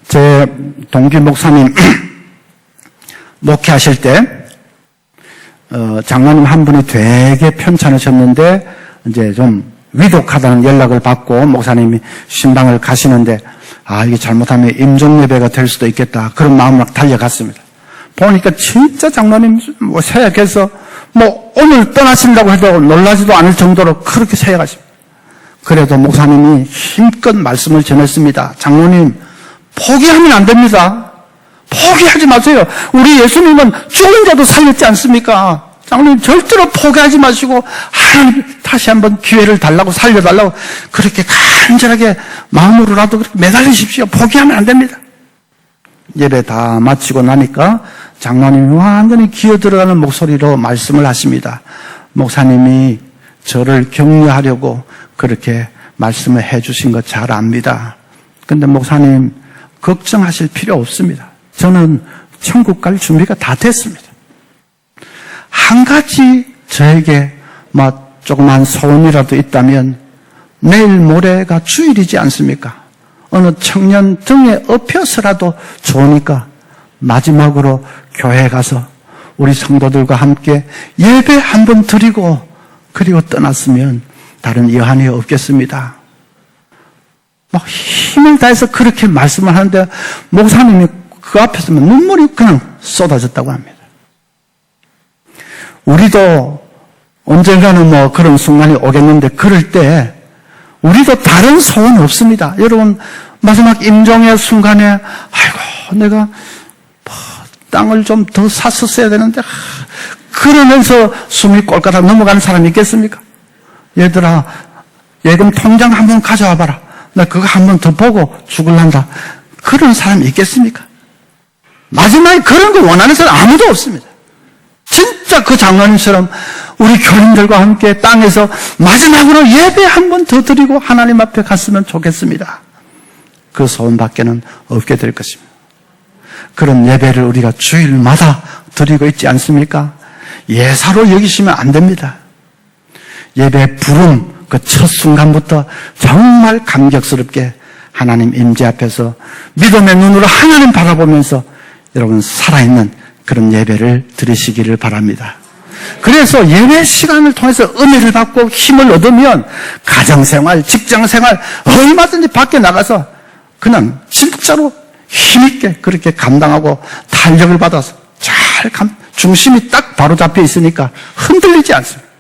제 동기 목사님 목회하실 때 장로님 한 분이 되게 편찮으셨는데 이제 좀 위독하다는 연락을 받고 목사님이 신방을 가시는데, 이게 잘못하면 임종예배가 될 수도 있겠다 그런 마음으로 달려갔습니다. 보니까 진짜 장로님 세약해서 오늘 떠나신다고 해도 놀라지도 않을 정도로 그렇게 세약하십니다. 그래도 목사님이 힘껏 말씀을 전했습니다. 장로님, 포기하면 안 됩니다. 포기하지 마세요. 우리 예수님은 죽은 자도 살렸지 않습니까? 장로님, 절대로 포기하지 마시고 하나님 다시 한번 기회를 달라고, 살려달라고 그렇게 간절하게 마음으로라도 그렇게 매달리십시오. 포기하면 안 됩니다. 예배 다 마치고 나니까 장로님이 완전히 기어들어가는 목소리로 말씀을 하십니다. 목사님이 저를 격려하려고 그렇게 말씀을 해주신 거 잘 압니다. 근데 목사님, 걱정하실 필요 없습니다. 저는 천국 갈 준비가 다 됐습니다. 한 가지 저에게 조그만 소원이라도 있다면, 내일 모레가 주일이지 않습니까? 어느 청년 등에 업혀서라도 좋으니까 마지막으로 교회에 가서 우리 성도들과 함께 예배 한번 드리고 그리고 떠났으면 다른 여한이 없겠습니다. 힘을 다해서 그렇게 말씀을 하는데 목사님이 그 앞에서 눈물이 그냥 쏟아졌다고 합니다. 우리도 언젠가는 그런 순간이 오겠는데, 그럴 때 우리도 다른 소원 없습니다. 여러분, 마지막 임종의 순간에 아이고 내가 땅을 좀 더 샀었어야 되는데, 그러면서 숨이 꼴깍 넘어가는 사람이 있겠습니까? 얘들아, 예금 통장 한번 가져와 봐라. 나 그거 한번 더 보고 죽을란다. 그런 사람이 있겠습니까? 마지막에 그런 거 원하는 사람 아무도 없습니다. 진짜 그 장로님처럼 우리 교인들과 함께 땅에서 마지막으로 예배 한 번 더 드리고 하나님 앞에 갔으면 좋겠습니다. 그 소원밖에는 없게 될 것입니다. 그런 예배를 우리가 주일마다 드리고 있지 않습니까? 예사로 여기시면 안 됩니다. 예배 부름 그 첫 순간부터 정말 감격스럽게 하나님 임재 앞에서 믿음의 눈으로 하나님 바라보면서 여러분 살아있는 그런 예배를 드리시기를 바랍니다. 그래서 예배 시간을 통해서 은혜를 받고 힘을 얻으면 가정생활, 직장생활 얼마든지 밖에 나가서 그냥 진짜로 힘있게 그렇게 감당하고 탄력을 받아서 잘 중심이 딱 바로 잡혀 있으니까 흔들리지 않습니다.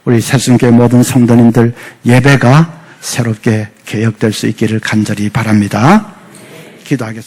우리 새순교회 모든 성도님들 예배가 새롭게 개혁될 수 있기를 간절히 바랍니다. 기도하겠습니다.